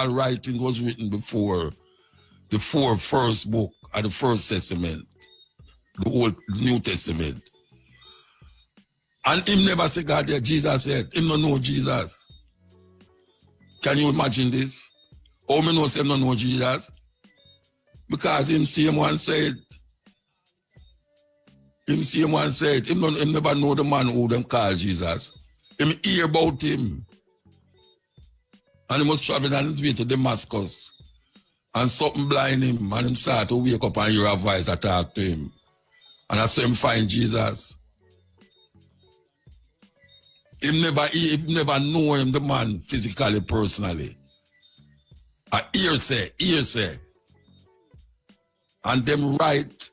writing was written before the 4 first book of the First Testament, the New Testament. And him never said God there, Jesus said. Him don't know Jesus. Can you imagine this? How many know him don't know Jesus? Because him same one said, him never know the man who them call Jesus. Him hear about him. And he was traveling on his way to Damascus. And something blind him. And him start to wake up and hear a voice that talk to him. And I saw him find Jesus. Him never know him, the man, physically, personally. A hearsay. And them write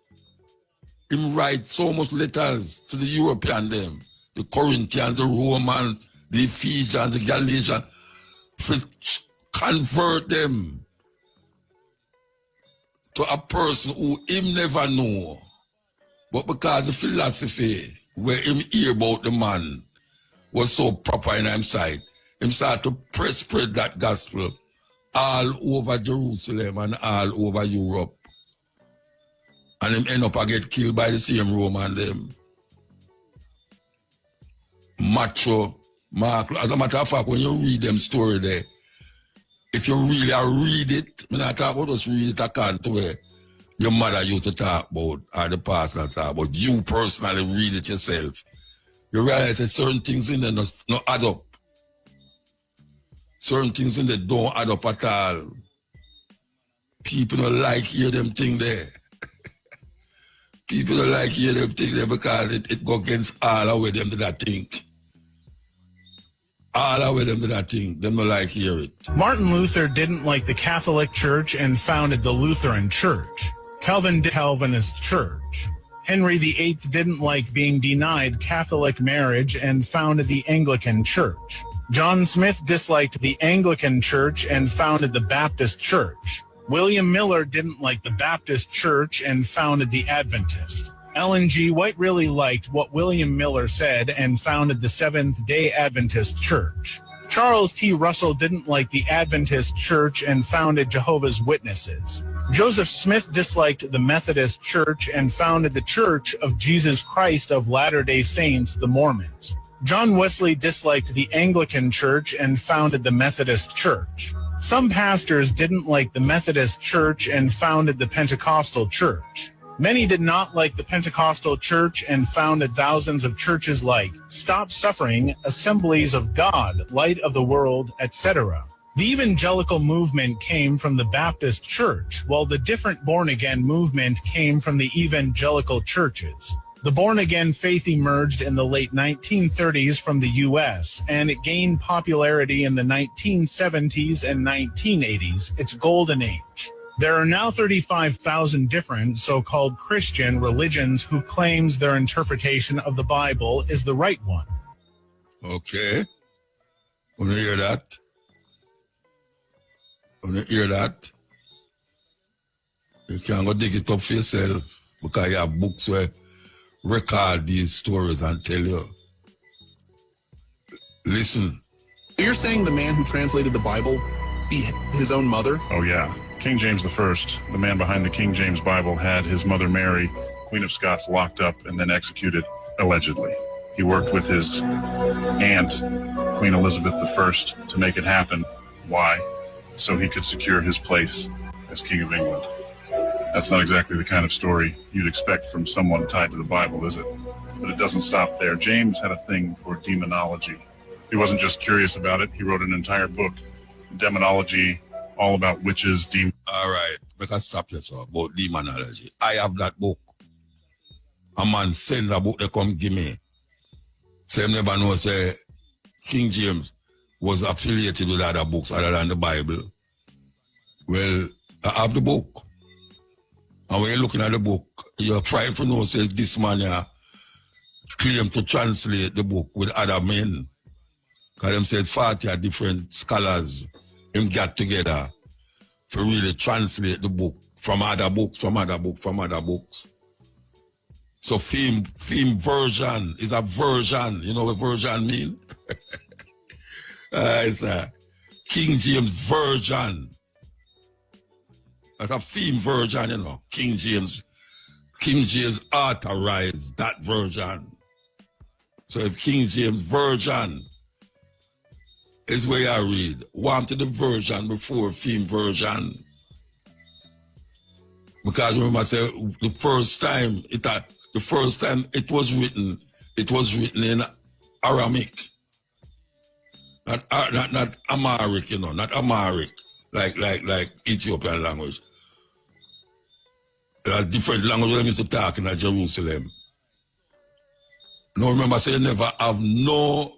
so much letters to the European them, the Corinthians, the Romans, the Ephesians, the Galatians, to convert them to a person who him never know. But because the philosophy where him hear about the man was so proper in his side, him start to spread that gospel all over Jerusalem and all over Europe. And him end up and get killed by the same Roman them. Matthew, Mark. As a matter of fact, when you read them story there, if you really read it, when I talk about just read it, I can't where your mother used to talk about, or the pastor talk about, you personally read it yourself. You realize that certain things in there not add up. Certain things in there don't add up at all. People don't like hear them thing there. People don't like hear them think there because it go against all the way them to that think. All the way them to that think. Them don't like hear it. Martin Luther didn't like the Catholic Church and founded the Lutheran Church. Calvin did Calvinist Church. Henry VIII didn't like being denied Catholic marriage and founded the Anglican Church. John Smith disliked the Anglican Church and founded the Baptist Church. William Miller didn't like the Baptist Church and founded the Adventist. Ellen G. White really liked what William Miller said and founded the Seventh-day Adventist Church. Charles T. Russell didn't like the Adventist Church and founded Jehovah's Witnesses. Joseph Smith disliked the Methodist Church and founded the Church of Jesus Christ of Latter-day Saints, the Mormons. John Wesley disliked the Anglican Church and founded the Methodist Church. Some pastors didn't like the Methodist Church and founded the Pentecostal Church. Many did not like the Pentecostal Church and founded thousands of churches like Stop Suffering, Assemblies of God, Light of the World, etc. The evangelical movement came from the Baptist Church, while the different born-again movement came from the evangelical churches. The born-again faith emerged in the late 1930s from the U.S., and it gained popularity in the 1970s and 1980s, its golden age. There are now 35,000 different so-called Christian religions who claims their interpretation of the Bible is the right one. Okay. Want to hear that? Want to hear that? You can go dig it up for yourself because you have books where record these stories and tell you. Listen. You're saying the man who translated the Bible beat his own mother? Oh, yeah. King James I, the man behind the King James Bible, had his mother Mary, Queen of Scots, locked up and then executed, allegedly. He worked with his aunt, Queen Elizabeth I, to make it happen. Why? So he could secure his place as King of England. That's not exactly the kind of story you'd expect from someone tied to the Bible, is it? But it doesn't stop there. James had a thing for demonology. He wasn't just curious about it. He wrote an entire book, Demonology, all about witches, demons. All right, make us stop this about demonology. I have that book. A man send the book, they come give me. Say, never know, say, King James was affiliated with other books other than the Bible. Well, I have the book. And when you're looking at the book, you're trying to know, say, this man here claims to translate the book with other men. Because them says 40 different scholars him got together to really translate the book from other books. So film version is a version. You know what version mean? It's a King James version. Like a film version, you know. King James authorized that version. So if King James version is where I read, wanted the version before film version. Because remember I said the first time it was written in Aramaic. Not Amharic, you know, not Amharic, like Ethiopian language. There are different languages that used to talk in Jerusalem. No, remember, say you never have no.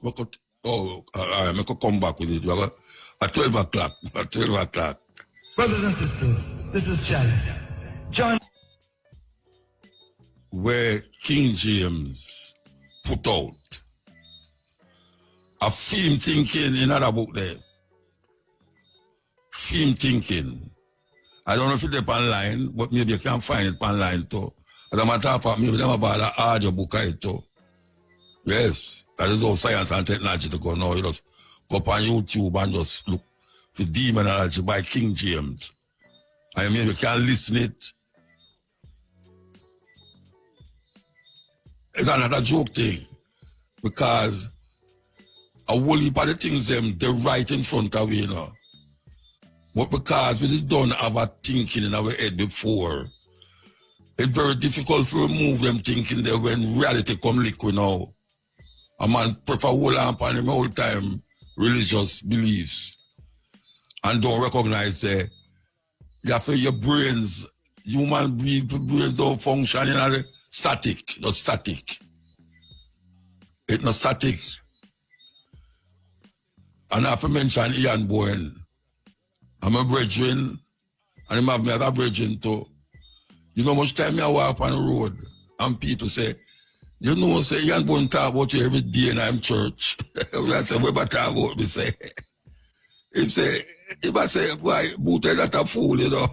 I could come back with it. At 12 o'clock. Brothers and sisters, this is Chance. John. Where King James put out a film thinking in another book there. Film thinking. I don't know if it's up online, but maybe you can find it online too. As a matter of fact, maybe they have an audio book too. Yes, that is all science and technology to go now. You just go up on YouTube and just look for Demonology by King James. I mean, you can listen it. It's another joke thing. Because a whole heap of the things they're right in front of you know. But because we don't have a thinking in our head before, it's very difficult to remove them thinking there when reality come liquid now. A man prefer hold on upon him all time religious beliefs and don't recognize you have to your brains, human brains don't function in a static, not static. It's not static. And I have to mention Ian Bowen. I'm a Wed Jun, and him have me as a Wed Jun too. You know how much time I walk on the road, and people say, you know, say, Ian Bowen talk about you every day in I'm church. I say, what about talk about me, say? If I say, why, Buta is not a fool, you know.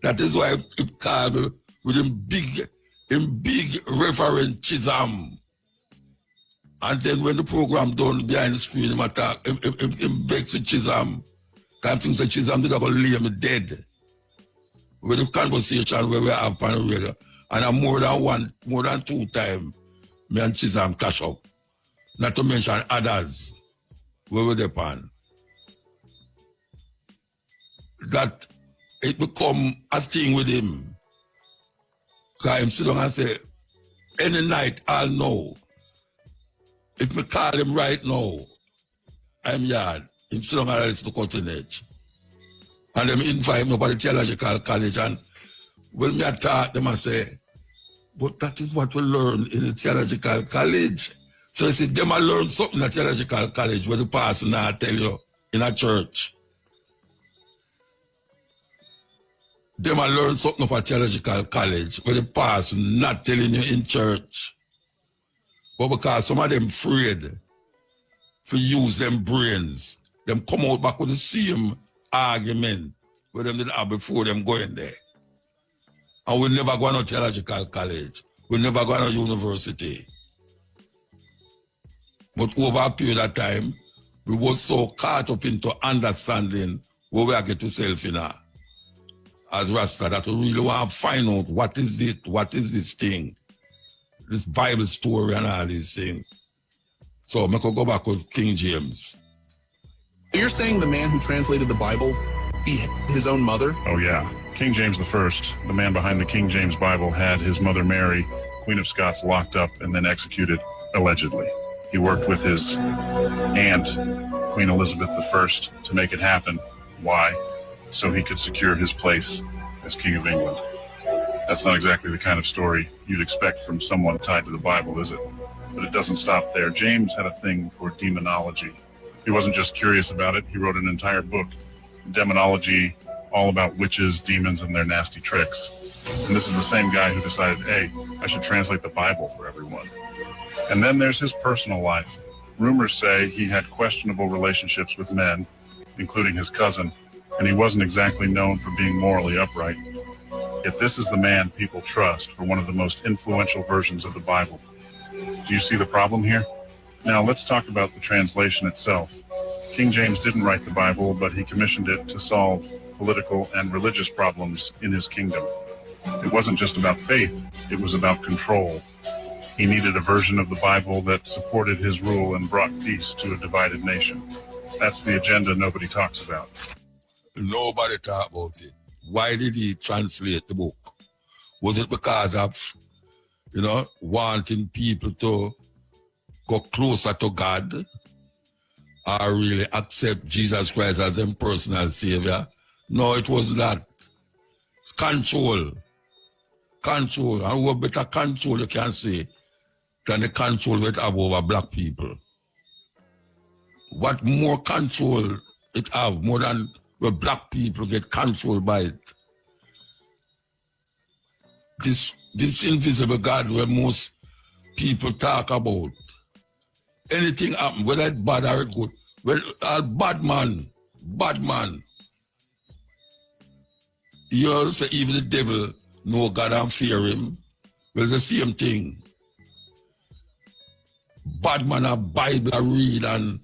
That is why it called me with him big reverend chism. And then when the program done behind the screen, him attack, him begs with Chisholm. Kind things like Chisholm did going to lay me dead. With the conversation where we have on the radio. And I'm more than 2 times, me and Chisholm clash up. Not to mention others where we depend. That it become a thing with him. Because him sit down and say, any night I'll know. If me call him right now, I'm yard. Him sit down and listen to cutting edge. And them invite me up at the theological college, and when me talk them, I say, but that is what we learn in the theological college. So I said, them I learn something at theological college where the pastor now tell you in a church. Them I learn something up at theological college where the pastor not telling you in church. But because some of them afraid to use them brains, them come out back with the same argument where them did have before them going there. And we never go to theological college. We never go to university. But over a period of time, we was so caught up into understanding where we are get to self in as Rasta that we really want to find out what is it, what is this thing, this Bible story and all these things. So I could go back with King James. You're saying the man who translated the Bible beat his own mother? Oh, yeah. King James I, the man behind the King James Bible, had his mother Mary, Queen of Scots, locked up and then executed, allegedly. He worked with his aunt, Queen Elizabeth I, to make it happen. Why? So he could secure his place as King of England. That's not exactly the kind of story you'd expect from someone tied to the Bible, is it? But it doesn't stop there. James had a thing for demonology. He wasn't just curious about it. He wrote an entire book, Demonology, all about witches, demons, and their nasty tricks. And this is the same guy who decided, hey, I should translate the Bible for everyone. And then there's his personal life. Rumors say he had questionable relationships with men, including his cousin, and he wasn't exactly known for being morally upright. Yet this is the man people trust for one of the most influential versions of the Bible. Do you see the problem here? Now let's talk about the translation itself. King James didn't write the Bible, but he commissioned it to solve political and religious problems in his kingdom. It wasn't just about faith, it was about control. He needed a version of the Bible that supported his rule and brought peace to a divided nation. That's the agenda nobody talks about. Nobody talk about it. Why did he translate the book? Was it because of, wanting people to go closer to God or really accept Jesus Christ as their personal savior? No, it was that. It's control. Control. And what better control you can say than the control it have over black people? What more control it have more than where black people get controlled by it? This invisible God where most people talk about. Anything happen, whether it's bad or good. Well, bad man. You say even the devil know God and fear him. Well, it's the same thing. Bad man a Bible a read and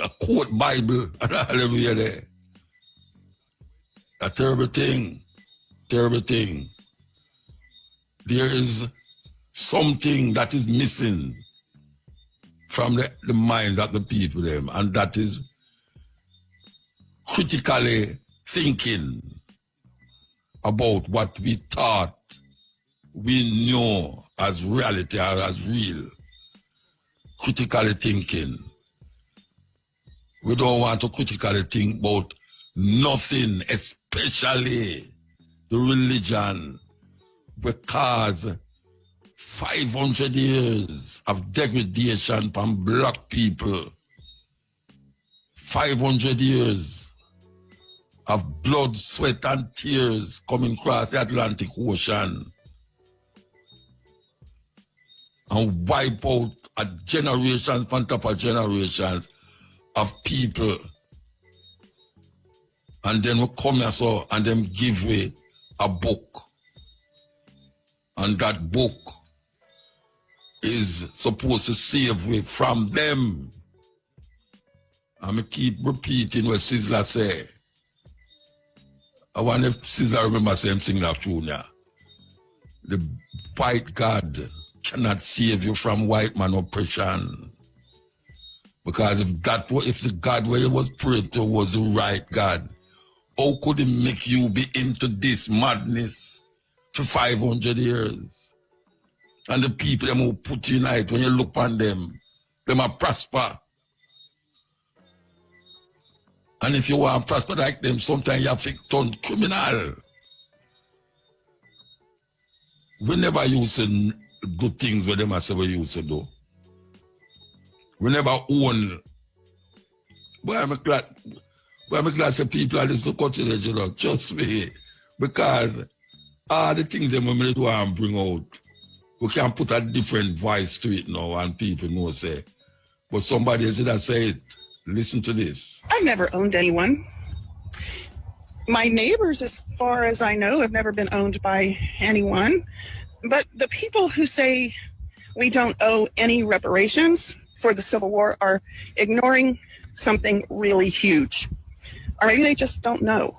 a quote Bible and all them here there. A terrible thing. Terrible thing. There is something that is missing from the minds of the people them, and that is critically thinking about what we thought we knew as reality or as real. Critically thinking. We don't want to critically think about nothing, especially the religion, because 500 years of degradation from black people, 500 years of blood, sweat, and tears coming across the Atlantic Ocean and wipe out a generations on top of generations of people. And then we come here so and them give away a book. And that book is supposed to save we from them. And I keep repeating what Sizzla say. I wonder if Sizzla remember saying sing that tune now. The white God cannot save you from white man oppression. Because if the God where you was praying to was the right God, how could he make you be into this madness for 500 years? And the people them who put you in it, when you look on them are prosper. And if you want to prosper like them, sometimes you have to turn criminal. We never used to do things with them as we used to do. We never own. But I'm glad the people are just to consider, you know, trust me. Because all the things that we do and bring out, we can put a different voice to it now and people know say. But somebody else that say it. Listen to this. I've never owned anyone. My neighbors, as far as I know, have never been owned by anyone. But the people who say we don't owe any reparations for the Civil War are ignoring something really huge. Or maybe they just don't know.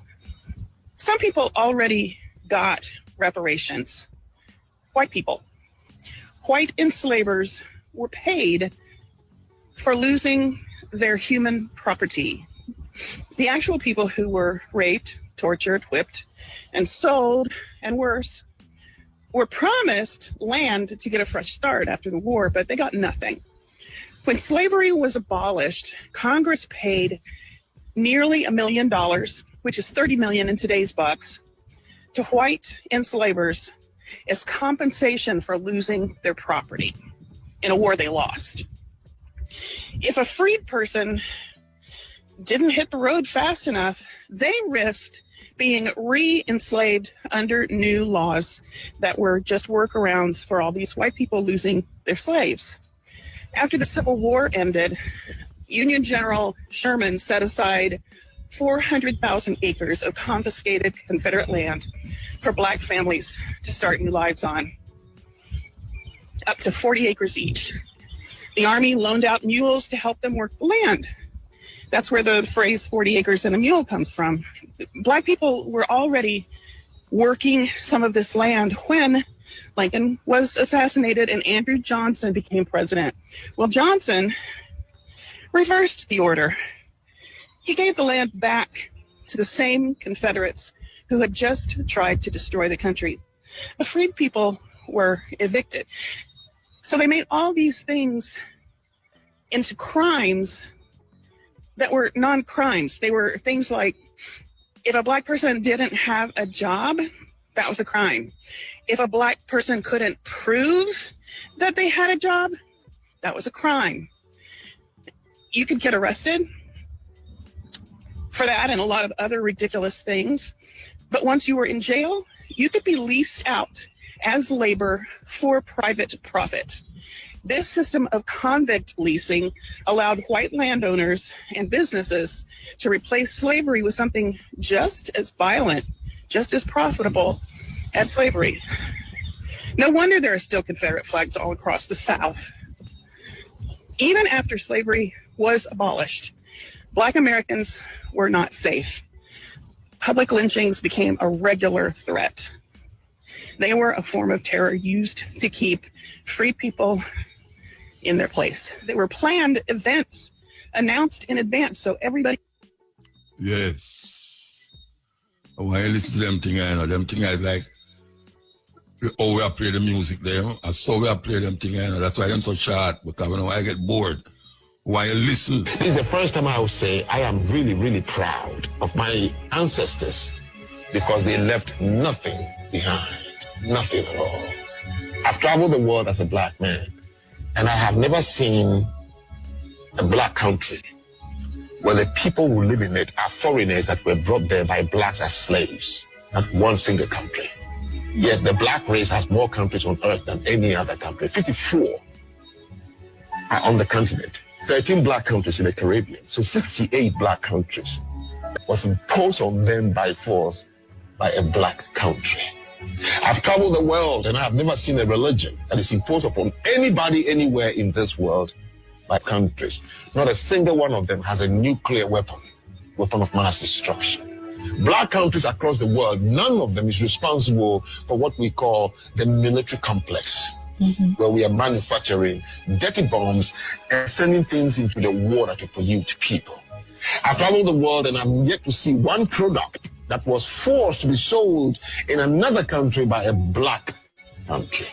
Some people already got reparations. White people. White enslavers were paid for losing their human property. The actual people who were raped, tortured, whipped, and sold, and worse, were promised land to get a fresh start after the war, but they got nothing. When slavery was abolished, Congress paid nearly $1 million, which is 30 million in today's bucks, to white enslavers as compensation for losing their property in a war they lost. If a freed person didn't hit the road fast enough, they risked being re-enslaved under new laws that were just workarounds for all these white people losing their slaves. After the Civil War ended, Union General Sherman set aside 400,000 acres of confiscated Confederate land for black families to start new lives on, up to 40 acres each. The Army loaned out mules to help them work the land. That's where the phrase 40 acres and a mule comes from. Black people were already working some of this land when Lincoln was assassinated and Andrew Johnson became president. Well, Johnson reversed the order. He gave the land back to the same Confederates who had just tried to destroy the country. The freed people were evicted. So they made all these things into crimes that were non-crimes. They were things like, if a black person didn't have a job, that was a crime. If a black person couldn't prove that they had a job, that was a crime. You could get arrested for that and a lot of other ridiculous things. But once you were in jail, you could be leased out as labor for private profit. This system of convict leasing allowed white landowners and businesses to replace slavery with something just as violent, just as profitable as slavery. No wonder there are still Confederate flags all across the South. Even after slavery was abolished, Black Americans were not safe. Public lynchings became a regular threat. They were a form of terror used to keep free people in their place. They were planned events announced in advance, so everybody... Yes. When I listen to them things, I know, them things I like, oh, we play the music there, and so we play them things, I know, that's why I'm so short, because when I get bored, when you listen... This is the first time I would say I am really, really proud of my ancestors, because they left nothing behind, nothing at all. I've traveled the world as a black man, and I have never seen a black country where the people who live in it are foreigners that were brought there by blacks as slaves. Not one single country. Yet the black race has more countries on earth than any other country. 54 are on the continent. 13 black countries in the Caribbean. So 68 black countries was imposed on them by force by a black country. I've traveled the world and I have never seen a religion that is imposed upon anybody anywhere in this world by countries. Not a single one of them has a nuclear weapon of mass destruction. Black countries across the world, none of them is responsible for what we call the military complex, where we are manufacturing dirty bombs and sending things into the water to pollute people. I've traveled the world and I'm yet to see one product that was forced to be sold in another country by a black country.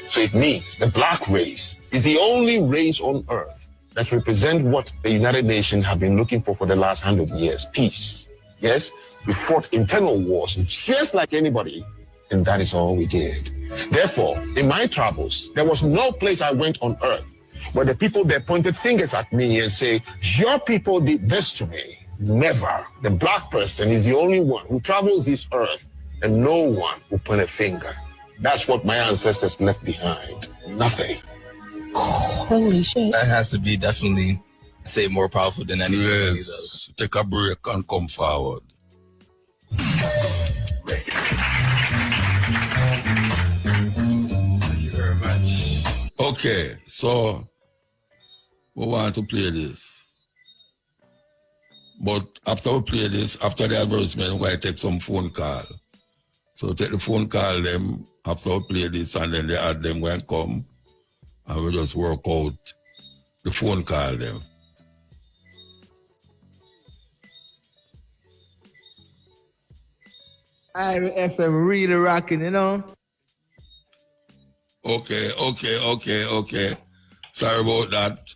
So it means the black race is the only race on earth that represents what the United Nations have been looking for the last 100 years, peace. Yes, we fought internal wars just like anybody, and that is all we did. Therefore, in my travels, there was no place I went on earth where the people there pointed fingers at me and say, your people did this to me. Never. The black person is the only one who travels this earth and no one will point a finger. That's what my ancestors left behind. Nothing. Holy shit. That has to be definitely, I'd say, more powerful than anything. Yes. Take a break and come forward. Thank you very much. Okay, so we want to play this. But after we play this, after the advertisement, we're going to take some phone call. So take the phone call them after we play this, and then the ad them going to come, and we just work out the phone call them. Ira FM really rocking, you know? Okay. Sorry about that.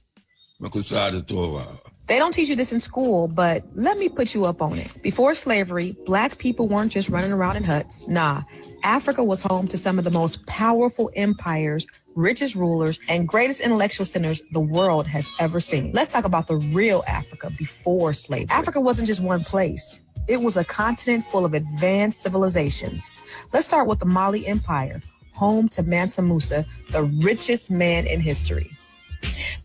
I could start it over. They don't teach you this in school, but let me put you up on it. Before slavery, black people weren't just running around in huts. Nah, Africa was home to some of the most powerful empires, richest rulers, and greatest intellectual centers the world has ever seen. Let's talk about the real Africa before slavery. Africa wasn't just one place. It was a continent full of advanced civilizations. Let's start with the Mali Empire, home to Mansa Musa, the richest man in history.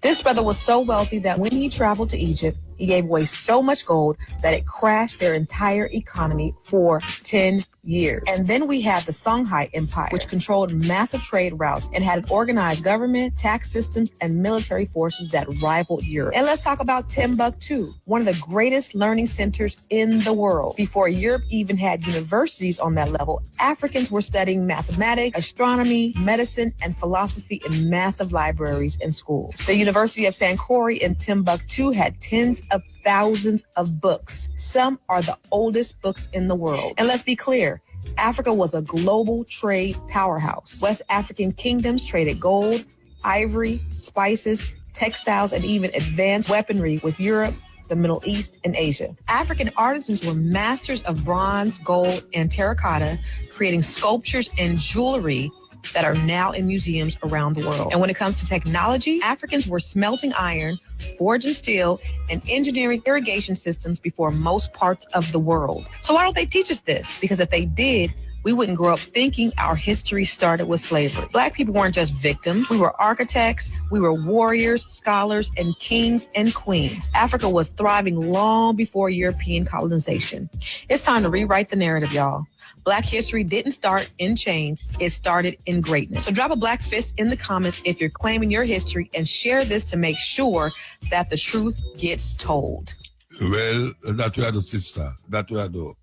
This brother was so wealthy that when he traveled to Egypt, he gave away so much gold that it crashed their entire economy for 10 years. And then we had the Songhai Empire, which controlled massive trade routes and had an organized government, tax systems, and military forces that rivaled Europe. And let's talk about Timbuktu, one of the greatest learning centers in the world. Before Europe even had universities on that level, Africans were studying mathematics, astronomy, medicine, and philosophy in massive libraries and schools. The University of Sankore in Timbuktu had tens of thousands of books. Some are the oldest books in the world. And let's be clear, Africa was a global trade powerhouse. West African kingdoms traded gold, ivory, spices, textiles, and even advanced weaponry with Europe, the Middle East, and Asia. African artisans were masters of bronze, gold, and terracotta, creating sculptures and jewelry that are now in museums around the world. And when it comes to technology, Africans were smelting iron, forging steel, and engineering irrigation systems before most parts of the world. So why don't they teach us this? Because if they did, we wouldn't grow up thinking our history started with slavery. Black people weren't just victims. We were architects, we were warriors, scholars, and kings and queens. Africa was thriving long before European colonization. It's time to rewrite the narrative, y'all. Black history didn't start in chains, it started in greatness. So drop a black fist in the comments if you're claiming your history and share this to make sure that the truth gets told. Well, that we are the sister. That we are the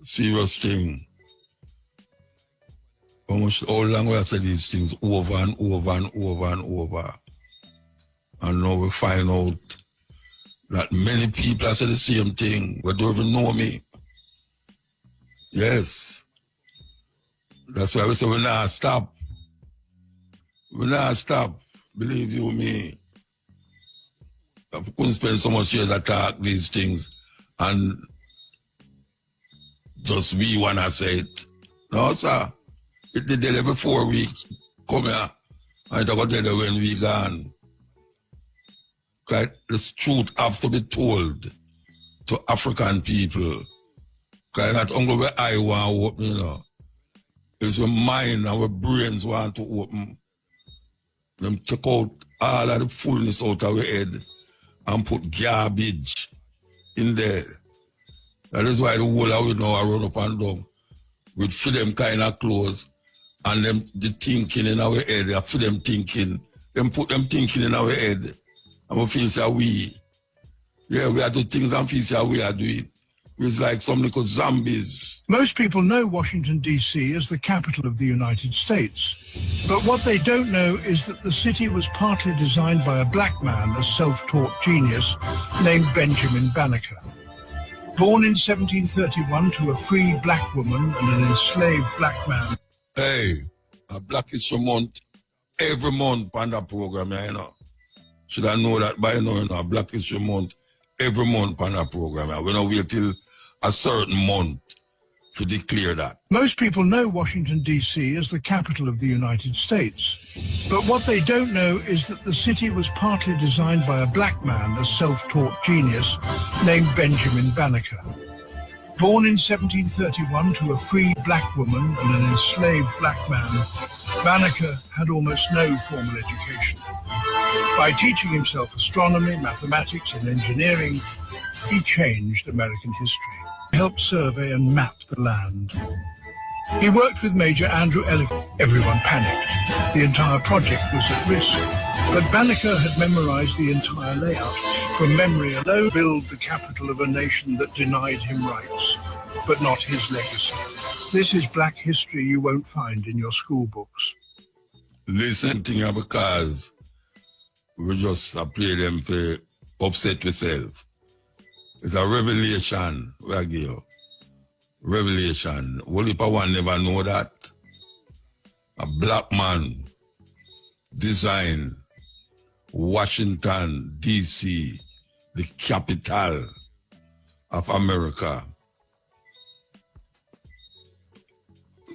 serious thing. Almost all long we have said these things over and over and over and over. And now we find out that many people have said the same thing, but don't even know me. Yes. That's why we say we not stop. We not stop. Believe you me. I couldn't spend so much years to talk these things and just we wanna say it. No, sir. It did it every 4 weeks. Come here. I talk about it when we gone. Okay? The truth have to be told to African people. Because not only where I want to open, you know. It's your mind and our brains want to open. Them take out all of the fullness out of our head and put garbage in there. That is why the whole of we now are run up and down. with for them kind of clothes and them the thinking in our head, for them thinking, them put them thinking in our head. And we feel that we are doing things and feel that we are doing. It's like some little zombies. Most people know Washington, D.C. as the capital of the United States. But what they don't know is that the city was partly designed by a black man, a self-taught genius, named Benjamin Banneker. Born in 1731 to a free black woman and an enslaved black man. Hey, a Black History Month, every month on that program, you know. Should I know that by now, you know, a Black History Month, every month on that program. We don't wait till a certain month to declare that. Most people know Washington, D.C. as the capital of the United States. But what they don't know is that the city was partly designed by a black man, a self-taught genius, named Benjamin Banneker. Born in 1731 to a free black woman and an enslaved black man, Banneker had almost no formal education. By teaching himself astronomy, mathematics, and engineering, he changed American history. He helped survey and map the land. He worked with Major Andrew Elliott. Everyone panicked. The entire project was at risk. But Banneker had memorized the entire layout from memory alone, build the capital of a nation that denied him rights, but not his legacy. This is black history you won't find in your school books. Listen to you because we just play them for upset yourself. It's a revelation we give you. Revelation. Only one never know that. A black man designed Washington, D.C., the capital of America.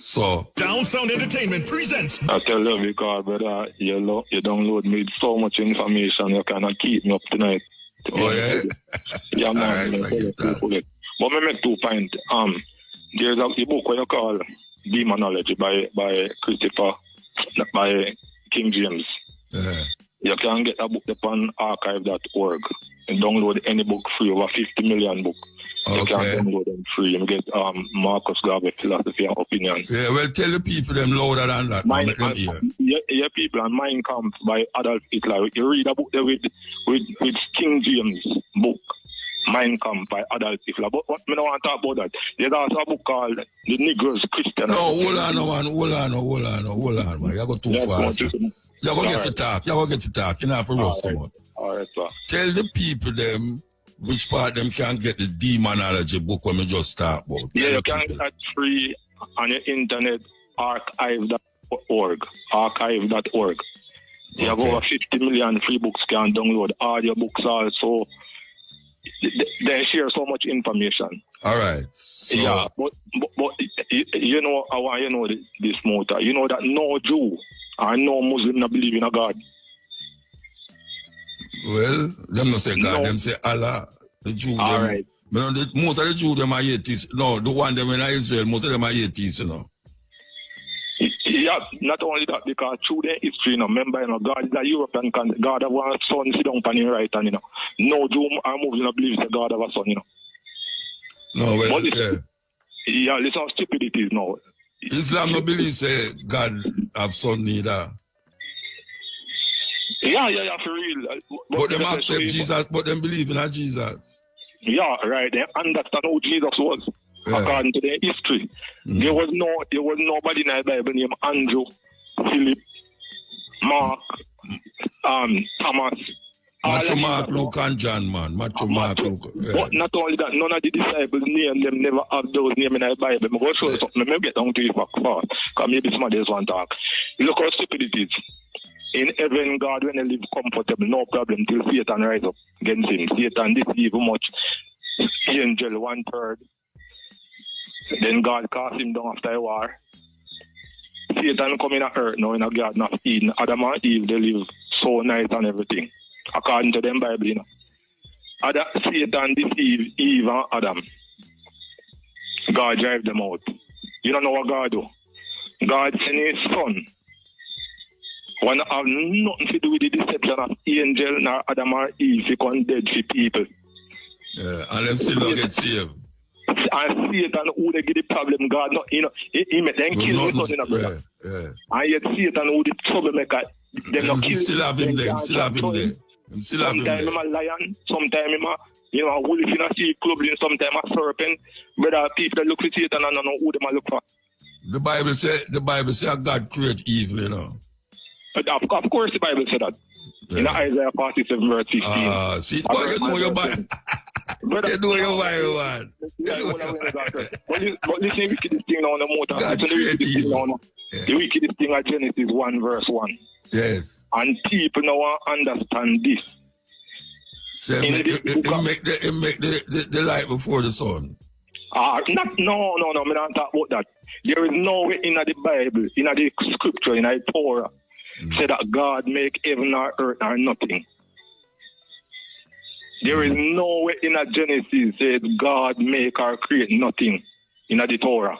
So Down Sound Entertainment presents. I tell you because, brother, you download me so much information, you cannot keep me up tonight. Oh, yeah? Yeah, man. But me make 2 points. There's a book where you call Demonology by Christopher, by King James. Yeah. You can get a book upon archive.org and download any book free, over 50 million books. You can download them free and get Marcus Garvey Philosophy and Opinion. Yeah, well, tell the people them louder than that. Yeah, people, and Mein Kampf by Adolf Hitler. You read a book there with King James book, Mein Kampf by Adolf Hitler. But what me don't want to talk about that. There's also a book called The Negroes Christian. No, hold on, man. You go too fast. You're going to get to talk. You're not have to roast so much. All right, sir. Tell the people them which part them can get the demonology book when we just talk about. Yeah, you can get that free on your internet, archive.org. Archive.org. You have over 50 million free books can download. Audio books also. They share so much information. All right. So, yeah, but you know, I want you know this motto. You know that no Jew or no Muslim not believe in a God. Well, them not say God, them say Allah. The Jew, them, right. Most of the Jews, them are atheists. No, the one them in Israel, most of them are atheists, you know. Yeah, not only that, because through their history, you know, remember, you know, God is a European country. God have a son, sit down on his right hand, you know. No Jew or Muslim believes that God have a son, you know. No, well, but yeah, listen, stupidity is now. Islam no believe say God have son neither. Yeah, for real. But them accept Jesus, but them believe in Jesus. Yeah, right. They understand who Jesus was. Yeah. According to their history. There was nobody in the Bible named Andrew, Philip, Mark, Thomas. Matthew, Mark, Luke, and John, man. Matthew, Mark, Luke. Yeah. But not only that, none of the disciples' names, them never have those names in the Bible. I'm going to show you something. Maybe get down to it back far. Because maybe somebody else want to talk. Look how stupid it is. In heaven, God, when they live comfortable, no problem, till Satan rise up against him. Satan deceive much. Angel 1/3. Then God cast him down after a war. Satan come in earth now in a garden of Eden. Adam and Eve, they live so nice and everything. According to them Bible, you know. Satan deceive Eve and Adam. God drive them out. You don't know what God do. God sent his son. One have nothing to do with the deception of angel nor Adam or Eve. He come dead for people. Yeah, and them still don't get saved. And Satan, who they give the problem, God, not, he make them kill his son, brother. And yet Satan, who the troublemaker, they not kill him. Still have him there. Sometimes I'm a lion, sometimes I'm a wolf in a sea club, sometimes a serpent. Brother, people that look for Satan and don't know who they look for. The Bible say God create evil, you know. Of course the Bible said that. In Isaiah 47 verse 15. See, boy, you know your Bible. You know your Bible, man. But listen, the wickedest thing now on the motor. God create evil. The wickedest thing at Genesis 1 verse 1. Yes. And people now understand this. So it make the light before the sun. No, me don't talk about that. There is no way in the Bible, in the scripture, in the Torah, say that God make heaven or earth or nothing. There is no way in a Genesis says God make or create nothing in the Torah.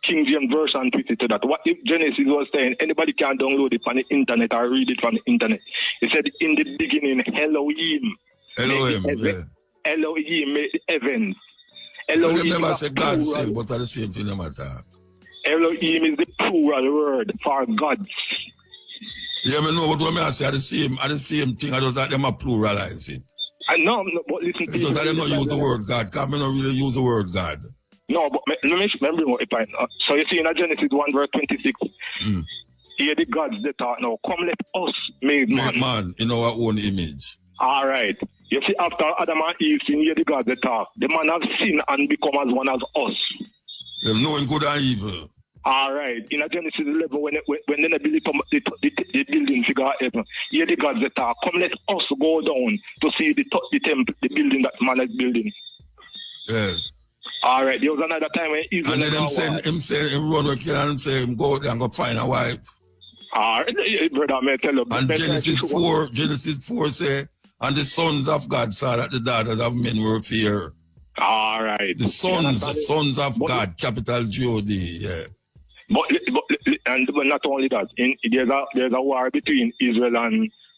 King James Version twisted to that. What if Genesis was saying anybody can download it from the internet or read it from the internet? It said in the beginning, Elohim made the heavens. Elohim never say God say, but at the same thing, no matter. Elohim is the plural word for gods. Yeah, I know, but when I say at the same thing, I don't think them are pluralize it. I know, but listen to me. Because I don't use the word God. Because I don't really use the word God. No, but let me bring up a point. So you see in Genesis 1 verse 26, here the gods they talk now. Come let us make man. Make man in our own image. All right. You see, after Adam and Eve, here the gods they talk. The man have sinned and become as one as us. Them knowing good and evil. All right. In Genesis 11, when they build the building figure heaven, here the gods they talk. Come let us go down to see the temple, the building that man is building. Yes. All right. There was another time when Israel. And then him run with and him say him go there and go find a wife. All right, brother, may I tell you. And Genesis 4 say, and the sons of God saw that the daughters of men were fear. All right. The sons of God, capital G-O-D, yeah. But not only that, there's a war between Israel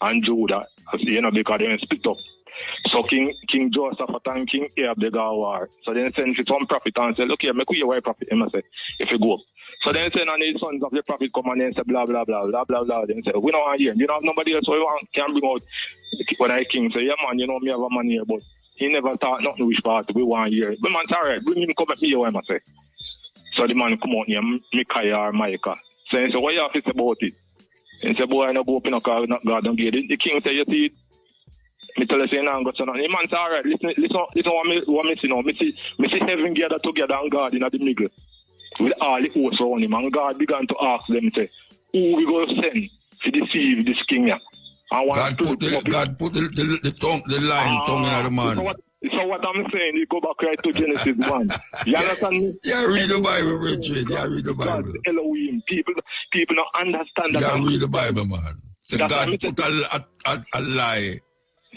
and Judah, because they split up. So King Joseph and King Ahab, they got a war. So then send some prophet and say, look here, make you a prophet, if you go. So then send and the sons of the prophet come and then say, blah, blah, blah, blah, blah, blah. Then say, we don't want here. You don't have nobody else, so you can bring out. When I king say, yeah, man, me have a man here, but he never thought nothing which part we want here. But man, all right, bring him come at me, I say. So the man come out here, Micaiah or Micah. So he say, what you have to say about it? He say, boy, I don't go up in a car, God don't get it. The king say, you see it? Me tell you, say, now, go to the man say, all right, listen what me see now. Me see heaven gather together and God in the middle. With all the hosts around him. And God began to ask them, say, who we going to send to deceive this king here? God put the tongue in the man. So what I'm saying, you go back right to Genesis 1. You understand me? Yeah, read the Bible, Richard. Yeah, read the Bible. Elohim. People don't understand that. Yeah, read the Bible, man. So God put a lie.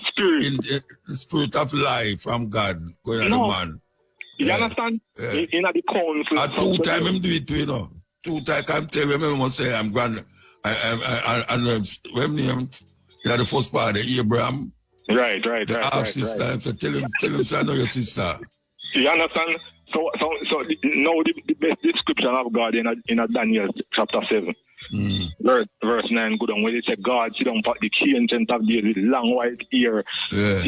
Spirit. In the spirit of lie from God going on the man. You understand? Yeah. In the council. At 2 times him do it too, you know. 2 times I can tell you, I must say I'm grand. When name, the first part, Abraham. Right. Half sister. Right. So tell him, say I know your sister. You understand? So now the best description of God in Daniel chapter 7. Verse 9, good on, when it said God sit down the key ancient of days with long white hair. Yeah.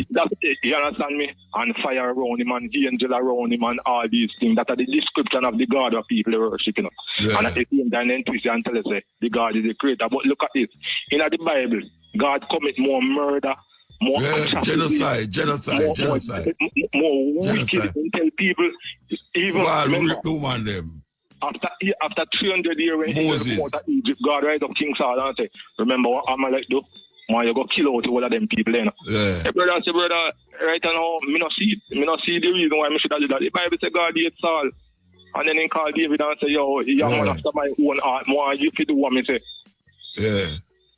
You understand me? And fire around him and angel around him and all these things. That are the description of the God of people worshiping. Yeah. And at the same time, then twist and tell us the God is the creator. But look at this. In the Bible, God commit more murder, more genocide. More wicked and tell people even them. After 300 years when he was out of Egypt, God rise up King Saul and say, remember what Amalek do? Man, you go kill out all of them people, you know. Yeah. Hey, brother, right now, me not see the reason why I should have done that. The Bible say God hates Saul. And then he call David and say, yo, young man after my own heart, more you fit do what me say. Yeah.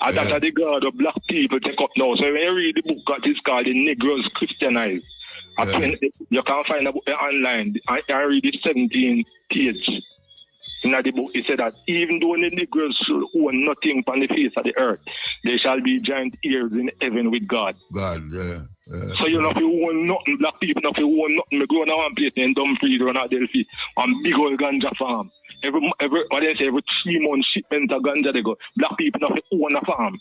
And that's the God of black people take up now. So when you read the book that is called The Negroes Christianized, you can find a book online. I read it 17 pages. In the book, it said that even though the Negroes should own nothing on the face of the earth, there shall be giant heirs in heaven with God. God, yeah. So you know if you own nothing, black people if you own nothing. Me grow in one place in Dumfries or not Delphi, one big old ganja farm. Every what they say every 3 months shipment of ganja they go. Black people if you own a farm.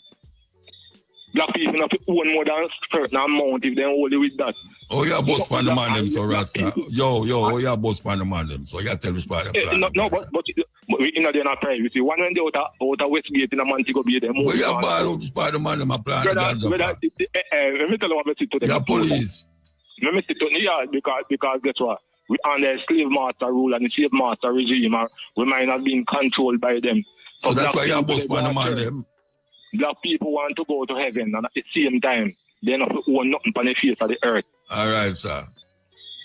Black people if you own more than a certain amount if they only with that. Oh, yeah, boss pan the man them so Rasta. Yo, oh, yeah, boss pan the man them. So you tell me part no, but we in the not private. See, one when they out of Westgate in a Montego Bay, them. Well, yeah, ball out part the man them a plan the ganja. Let me tell you what I sit to them. Yeah, police. Let me sit to because guess what? We under slave master rule and the slave master regime. We might not being controlled by them. So that's why you boss pan the man them. Black people want to go to heaven and at the same time they not own nothing on the face of the earth. All right, sir.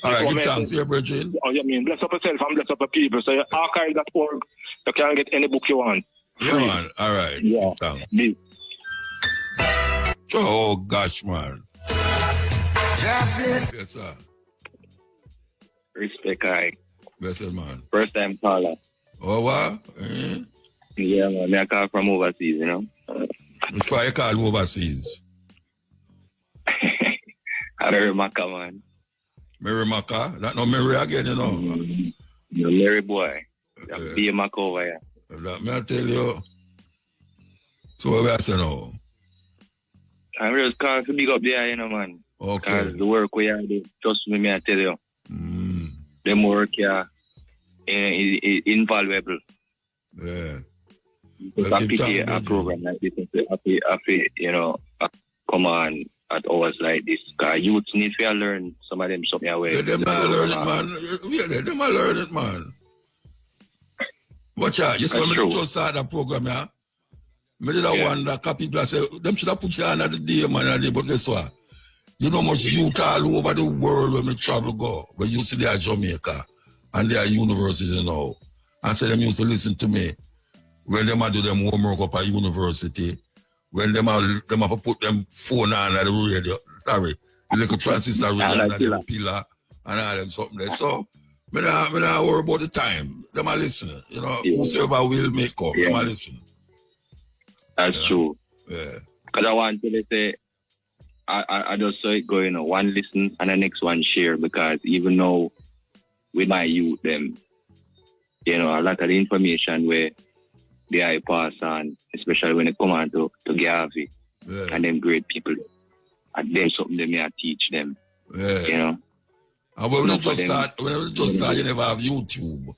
All right, give thanks here, Bridget. Oh, you mean bless up yourself and bless up the people. So you archive.org, you can get any book you want. Yeah, man. All right. Yeah. Thanks. Oh, gosh, man. Yes, sir. Respect, I. Yes, sir, man. First time caller. Oh, what? Yeah, man. I call from overseas, you know. Which why you call overseas? Mary Maka, man. Mary Maka? That no Mary again, you know. No Mary boy. That's be a Maka over here. That me I tell you. So what we say now? I'm just calling to big up there, you know, man. Okay. Because the work we are doing, trust me, I tell you. Them work here is invaluable. Yeah. Because I pity a program like this, I feel, you know, come on at hours like this. Because youth need to learn some of them something away. Yeah, them might learn it, man. Yeah, they might learn it, man. Watch out. You saw me just start that program, yeah? Me did that one that people say, them should have put you on the day, man, but guess what? You know much youth all over the world when we travel go. When you see they are Jamaica and they are universities, you know. And so them used to listen to me. When them do them homework up at university, when them have put them phone on at the radio, sorry, the little transistor radio and the pillar and all them something there. So, when I worry about the time, them are listening. You know, whosoever will make up, them are listening. That's true. Yeah. Because I want to say, I just saw it going, one listen and the next one share, because even though we might use them, you know, a lot of the information where they are pass on, especially when it come on to Gavi and them great people. And then something they may teach them. Yeah. You know? And when we just start, you never have YouTube.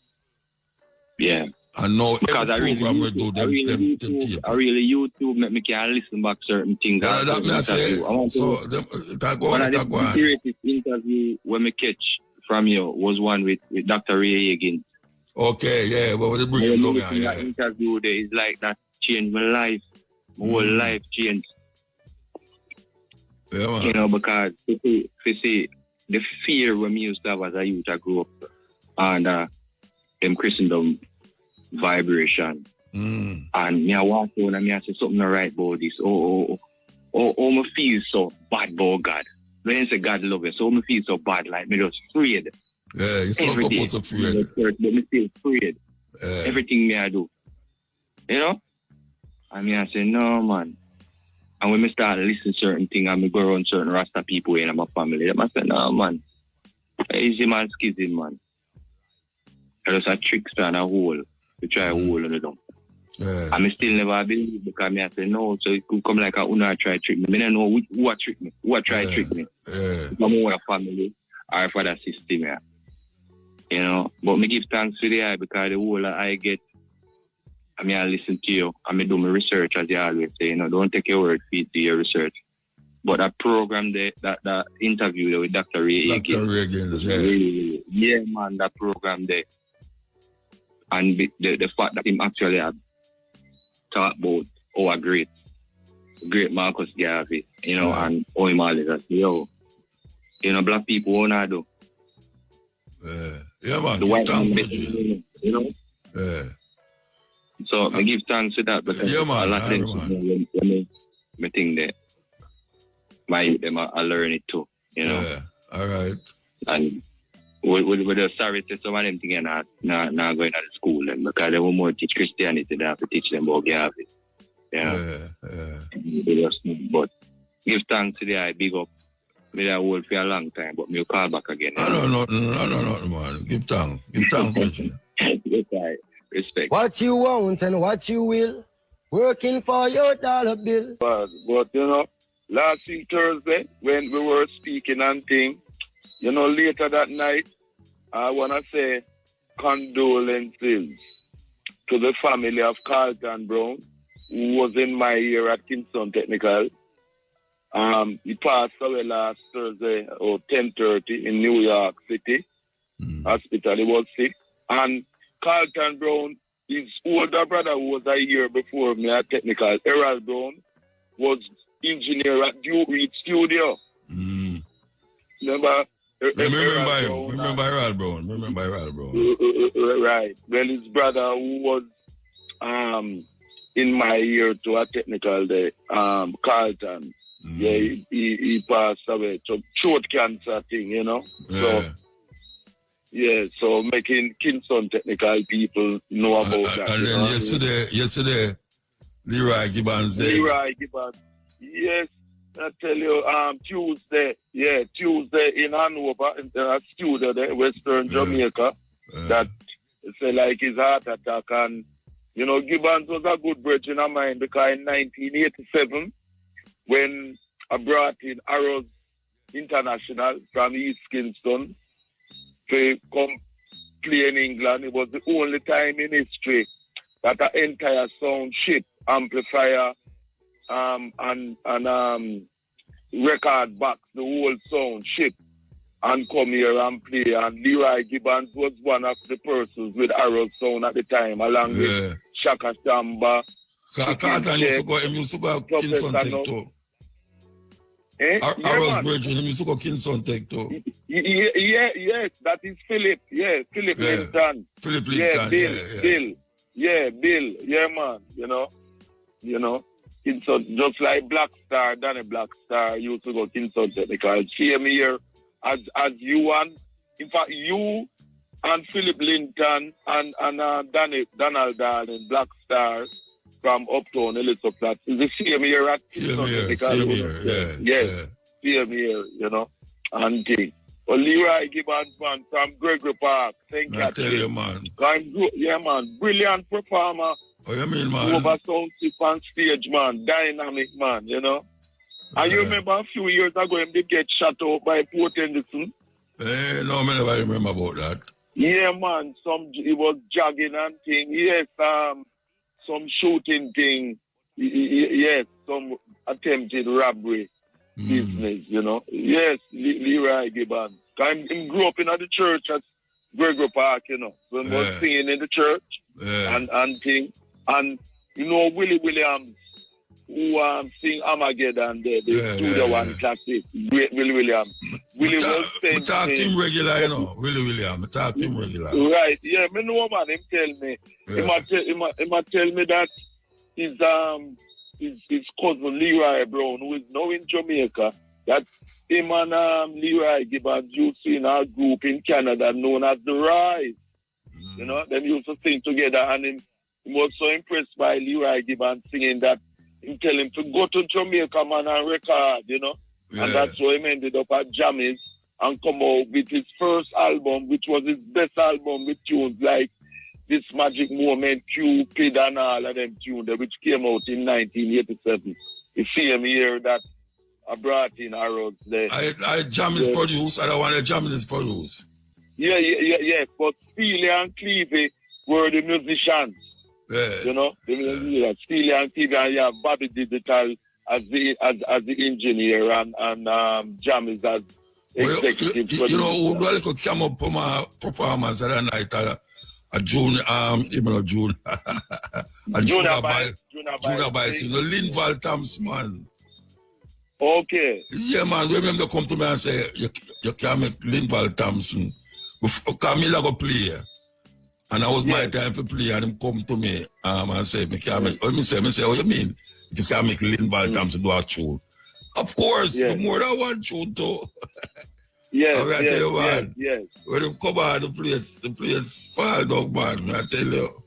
Yeah. And now because I really YouTube make me can listen back certain things. Yeah, that may I say. So, one of the greatest interview when me catch from you was one with Dr. Ray again. Okay, yeah, but when they bring him down, that interview there is like that changed my life. My whole life changed. Yeah, man. You know, because you see, the fear when me used to have as a youth, I grew up and them Christendom vibration. And me I walk on and me I say something right about this. Oh, me feel so bad about God. When I say God love you, so me feel so bad, like me just afraid. Yeah, you're supposed to afraid. But me feel afraid. Everything me I do. You know? And me I say, no man. And when me start listening to certain things and me go around certain Rasta people in my family, I say, no man. Easy man, schism man. There's a trickster and a hole. To try a hole on the dump. And me still never believe because me I say no, so it could come like a Una try trick me. I don't know who trick me, who try trick me. If I'm more a family or for the system, yeah. You know. But me give thanks to the eye because the whole I get, I mean I listen to you, I me do my research as you always say, you know, don't take your word feed to your research. But that program there, that interview there with Dr. Ray again, really, yeah man, that program there. And the fact that him actually have talked about our great Marcus Garvey, you know, and how him always say, yo, you know, black people wanna do. Yeah, man. The white man, you know. Yeah. So I give thanks to that because yeah, man, a lot of things when I think that my youth them I learn it too, you know. Yeah. All right. And with the sorry to some of them things not going to the school then because they will more teach Christianity than have to teach them about Garvey. You know? Yeah. But give thanks to the eye, big up. Me that hold for a long time, but me call back again. No, man. Give thanks, Reggie. Okay. Respect. What you want and what you will, working for your dollar bill. But you know, last week Thursday, when we were speaking and thing, you know, later that night, I want to say condolences to the family of Carlton Brown, who was in my year at Kingston Technical. He passed away last Thursday or 10:30 in New York City hospital. He was sick. And Carlton Brown, his older brother, who was a year before me at Technical, Errol Brown, was engineer at Duke Reed Studio. Remember Errol Brown? Right. Well, his brother, who was in my year to a Technical day, Carlton. Yeah, he passed away. So throat cancer thing, you know. So making Kingston Technical people know about that. And then yesterday, Leroy Gibbons there. Leroy Gibbons. Yes, I tell you, Tuesday in Hanover, in a studio there, Western Jamaica, that say like his heart attack. And, you know, Gibbons was a good bridge in mine because in 1987, when I brought in Arrows International from East Kingston to come play in England, it was the only time in history that an entire sound ship, amplifier, and record box, the whole sound ship, and come here and play. And Leroy Gibbons was one of the persons with Arrows Sound at the time, along with Shaka Shamba. Carlton used to go Kingston Tech too. Arrows Bridge, he used to go Kingston Tech too. Yes, that is Philip. Yeah, Philip Linton. Philip Linton, Bill. Yeah, Bill. Yeah, man. You know, Kingston, just like Black Star, Danny Black Star used to go Kingston Technical. Same here as you and, in fact, you and Philip Linton and Donald Darling, Black Star from Uptown, Elizabeth. It's the same here at Kingston Technical. Same here. You know, and thing. Well, Leroy Gibbons, man, from Gregory Park, St. Catherine. I tell you, man. Yeah, man, brilliant performer. Oh, you mean, man? Over sound system on stage, man, dynamic, man, you know. And you remember a few years ago, him did get shot out by Port Henderson? No, I never remember about that. Yeah, man, he was jogging and thing. Yes, some shooting thing. Yes, some attempted robbery business, you know. Yes, Leroy Gibbons. He grew up in the church at Gregory Park, you know. When he was singing in the church and thing. And, you know, Willie Williams, who sing Armageddon there, the Studio One classic. Great Willie Williams. Willie was saying... I talk to him regular, you know, Willie Williams. I talk to him regular. Right, yeah, me know, man. Him tell me. He might tell me that his cousin Leroy Brown, who is now in Jamaica, that him and Leroy Gibbons used to in our group in Canada known as The Rise. You know, them used to sing together, and he was so impressed by Leroy Gibbons singing that he tell him to go to Jamaica, man, and record, you know. And that's why he ended up at Jammy's and come out with his first album, which was his best album with tunes like This Magic Moment, Cupid, and all of them tunes, which came out in 1987. The same year that I brought in Arrows there. I Jammy's produce, I don't want to Jammy's produce. Yeah. But Steely and Clevey were the musicians. You know, Steely and Clevey, and you have Bobby Digital as the engineer and Jammy's as executive producer. You know, who could come up for my performance at that night, a June, June. June Bice, you know, Linval Thompson, man. Okay. Yeah, man, remember come to me and say, you can't make Linval Thompson. Camilla go play. And that was my time to play, and him come to me and say, me can't make, me say, what you mean? If you can't make Linval Thompson do a tune. Of course, more than one tune too. Yes. When they come out, the place fall down, man, I tell you.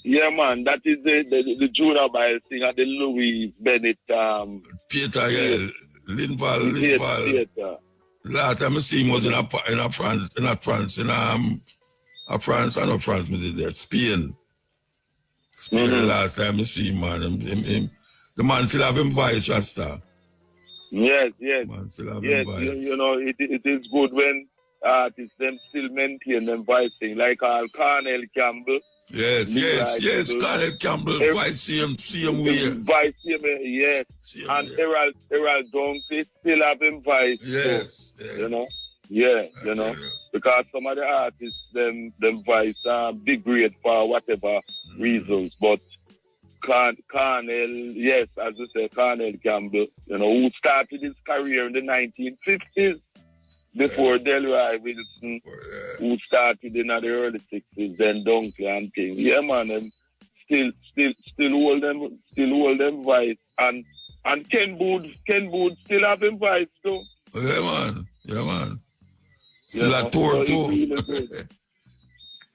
Yeah, man, that is the Junior Biles thing at the Louis Bennett. Theater, Linval. Last time I see him was in France, I know France, me did that. Spain, last time I see him, man. The man still have him voice, Rasta. Yes. Man still have him voice. You know, it is good when artists them still maintain them voice thing, like Cornell Campbell. Yes, Cornell Campbell, voice same way. Voice same way, yes. And Errol Dunkley still have him voice. Yes. You know? Yeah, you know. Because some of the artists, them voice degrade for whatever reasons. But Cornell, yes, as you say, Cornell Campbell, you know, who started his career in the 1950s before Delroy Wilson, who started in the early 60s, then Dunkley and things. Yeah, man, and still hold them voice. And Ken Booth still have him voice too. Yeah, man. Still a tour too.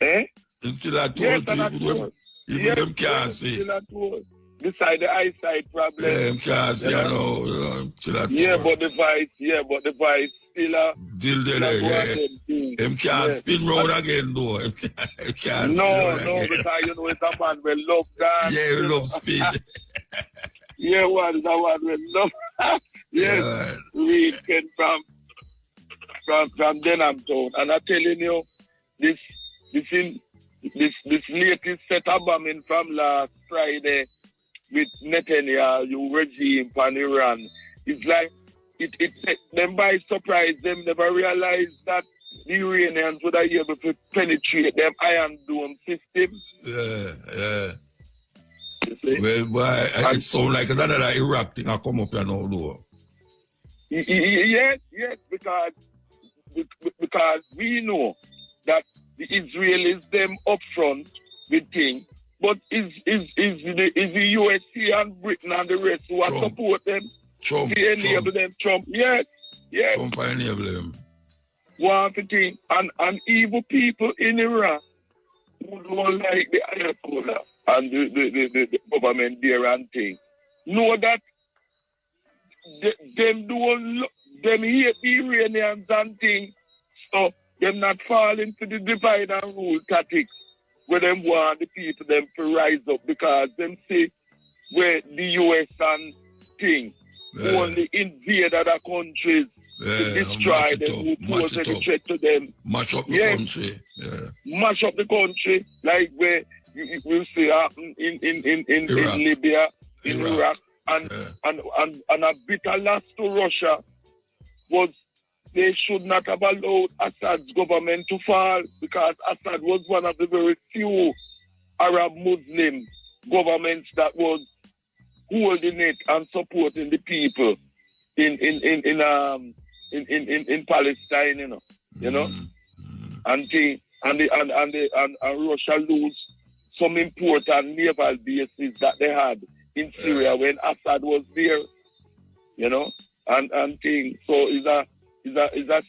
Eh? Still a tour too. Even them can't see. Still a tour. Beside the eyesight problem. Yeah, them can't see, you know, still a tour. Yeah, but the voice still a... Still there, yeah. Them can't spin round again, though. No, because you know, it's a man will love that. Yeah, we love speed. Yeah, one will love. Yes, Reed came from Denham Town. And I'm telling you, this latest set of bombing from last Friday with Netanyahu regime from Iran, it's like it them by surprise. Them never realized that the Iranians would have been able to penetrate them Iron Dome system. Yeah. Well, boy, it sounds like another Iraq thing I come up here now, though. Yes, because we know that the Israelis them up front with things, but is the USA and Britain and the rest who are support them? Trump. They enable them. Trump. Yes. Trump enable them. One thing, and evil people in Iran who don't like the Ayatollah and the government there and thing, know that them hate the Iranians and things, so them not fall into the divide and rule tactics where them want the people them to rise up because them see where the US and things only invade other countries to destroy them, who pose a threat to them. Mash up the country. Yeah. Mash up the country, like where you see happen in Libya, in Iraq, and a bitter loss to Russia was they should not have allowed Assad's government to fall because Assad was one of the very few Arab Muslim governments that was holding it and supporting the people in Palestine, you know, and Russia lose some important naval bases that they had in Syria when Assad was there, you know, and things. So it's a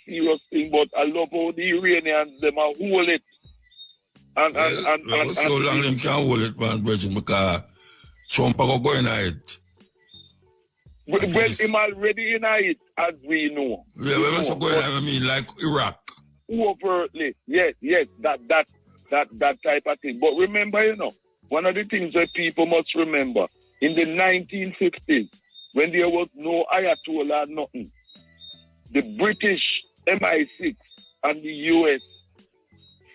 serious thing, but I love how the Iranians them are hold it. And so long them can't hold it, man, Bridget, because Trump are going at it. Well, him already in it, as we know. Yeah, we're also going at it, like Iraq. Overtly, yes, that type of thing. But remember, you know, one of the things that people must remember, in the 1950s, when there was no Ayatollah, nothing, the British MI6 and the US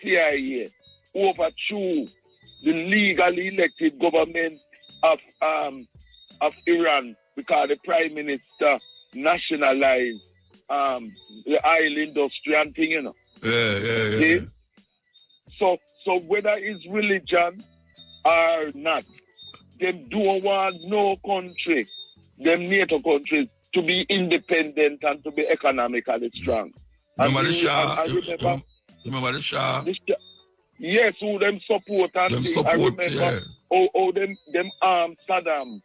CIA overthrew the legally elected government of Iran because the Prime Minister nationalized the oil industry and thing, you know. Yeah. So whether it's religion or not, them don't want no country, them NATO countries, to be independent and to be economically strong. Remember the Shah? Remember the Shah? Yes, who them support and them support, I remember how them arm Saddam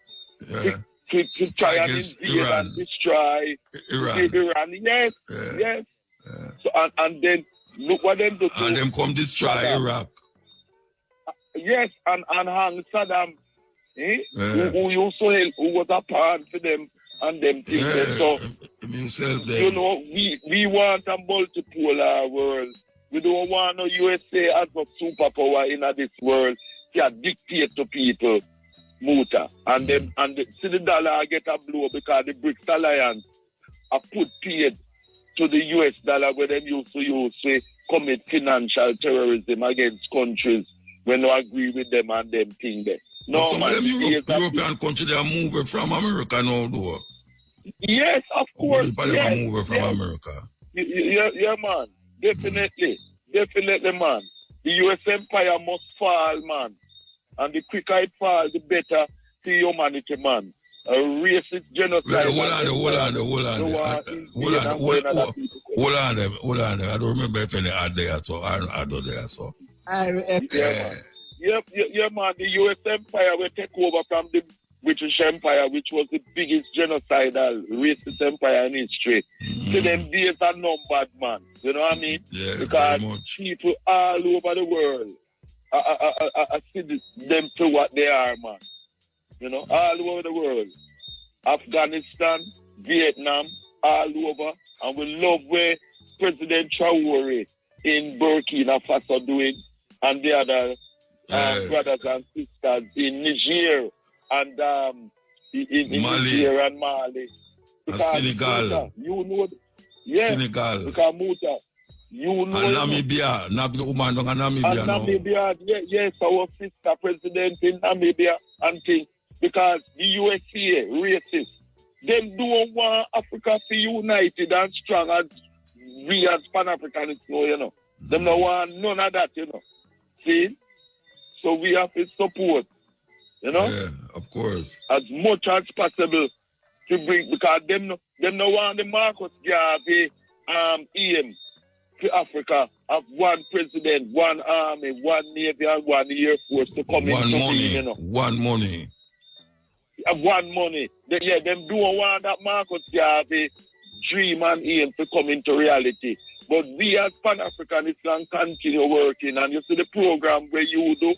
to try and invade and destroy Iran. Yes. So and then look what them do. And them come destroy Iraq. Yes, and hang Saddam, who used to help, who was a part for them and them things. So, you know, we want a multipolar world. We don't want no USA as a superpower in this world to dictate to people, Muta. And then see the dollar get a blow because the BRICS alliance are put paid to the US dollar where them used to use to commit financial terrorism against countries when they agree with them and them thing there. No, some man, of them European countries, they are moving from America now, though. Yes, of course. Yes, are moving from America. Yeah, man. Definitely, man. The U.S. empire must fall, man. And the quicker it falls, the better for humanity, man. A racist genocide. Hold on. I don't remember if any are there, so I don't there, so. Yeah, man. The U.S. empire will take over from the British Empire, which was the biggest genocidal racist empire in history. So them days are numbered, man. You know what I mean? Yeah, because people all over the world I see them to what they are, man. You know, all over the world. Afghanistan, Vietnam, all over. And we love where President Traore in Burkina Faso doing, and the other brothers and sisters in Niger and in Mali. Niger and Mali. Senegal. You know, yes, Senegal. Because Muta, you know. And Namibia. Namibia. Yes, our sister president in Namibia and things. Because the USA, racist, them don't want Africa to be united and strong as we as Pan-Africanists know, you know. Them don't want none of that, you know. See? So we have to support, you know? Yeah, of course. As much as possible to bring, because them no want the Marcus Garvey aim to Africa of one president, one army, one navy, and one air force to come one into money, being, you know. One money. One money. Them don't want that Marcus Garvey dream and aim to come into reality. But we as Pan-Africanists can continue working. And you see the program where you do,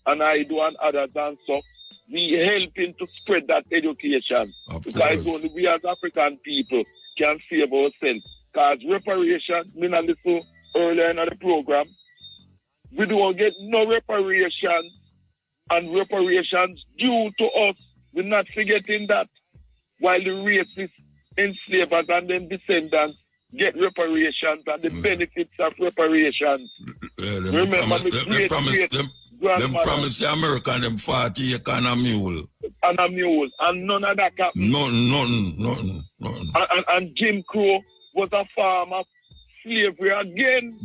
and I do, and others, and so we helping to spread that education. Because only we as African people can save ourselves. Because reparation, I listened earlier in the program, we don't get no reparations, and reparations due to us. We're not forgetting that. While the racists, enslavers, and then descendants get reparations and the benefits of reparations. Remember them promise the American them 40 acres and a mule. And none of that happened. Nothing. And Jim Crow was a form of slavery again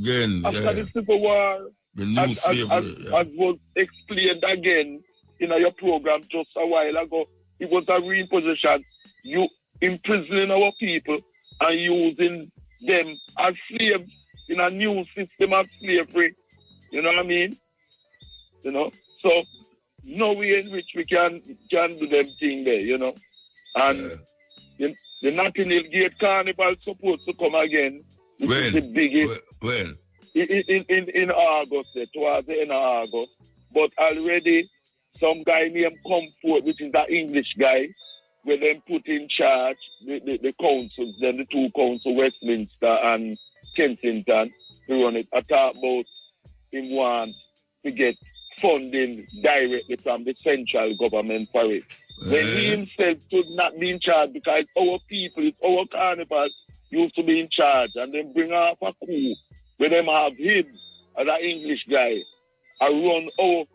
after the Civil War. The new slavery. As was explained again in your program just a while ago, it was a reimposition. You imprisoning our people and using them as slaves in a new system of slavery. You know what I mean? You know? So, no way in which we can do them thing there, you know? And the Notting Hill Gate Carnival supposed to come again. Which is the biggest. When? In August, towards the end of August. But already, some guy named Comfort, which is the English guy, where them put in charge the councils, then the two councils, Westminster and Kensington, to run it. I talk about him wants to get funding directly from the central government for it. When he himself should not be in charge because our people, it's our carnival, used to be in charge, and then bring off a coup where them have him as an English guy and run our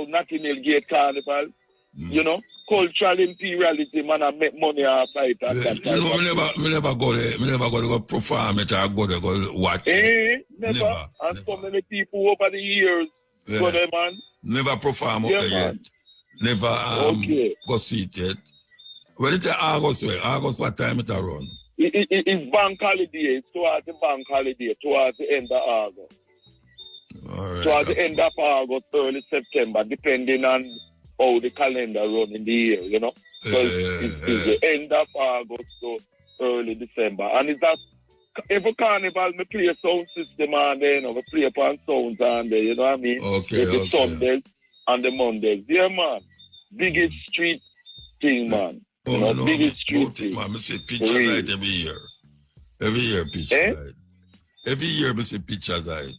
Notting Hill Gate Carnival, you know, cultural imperialism and I make money off it. You know, we never go there. We never go perform it or go there, go watch it. Never. And so many people over the years go there, man. Never perform up there yet. Never go see it yet. When it's August, what time it run? It's bank holiday. It's towards the bank holiday, towards the end of August. Towards the end of August, early September, depending on how the calendar run in the year, you know. So it's the end of August to early December. And it's that every carnival, me play a sound system and then, you know, we play upon sounds and there, you know what I mean? The Sundays and the Mondays. Yeah, man. Biggest street thing, man. biggest street. Man, I see pictures right every year. Every year, pictures right. Every year, I see pictures right.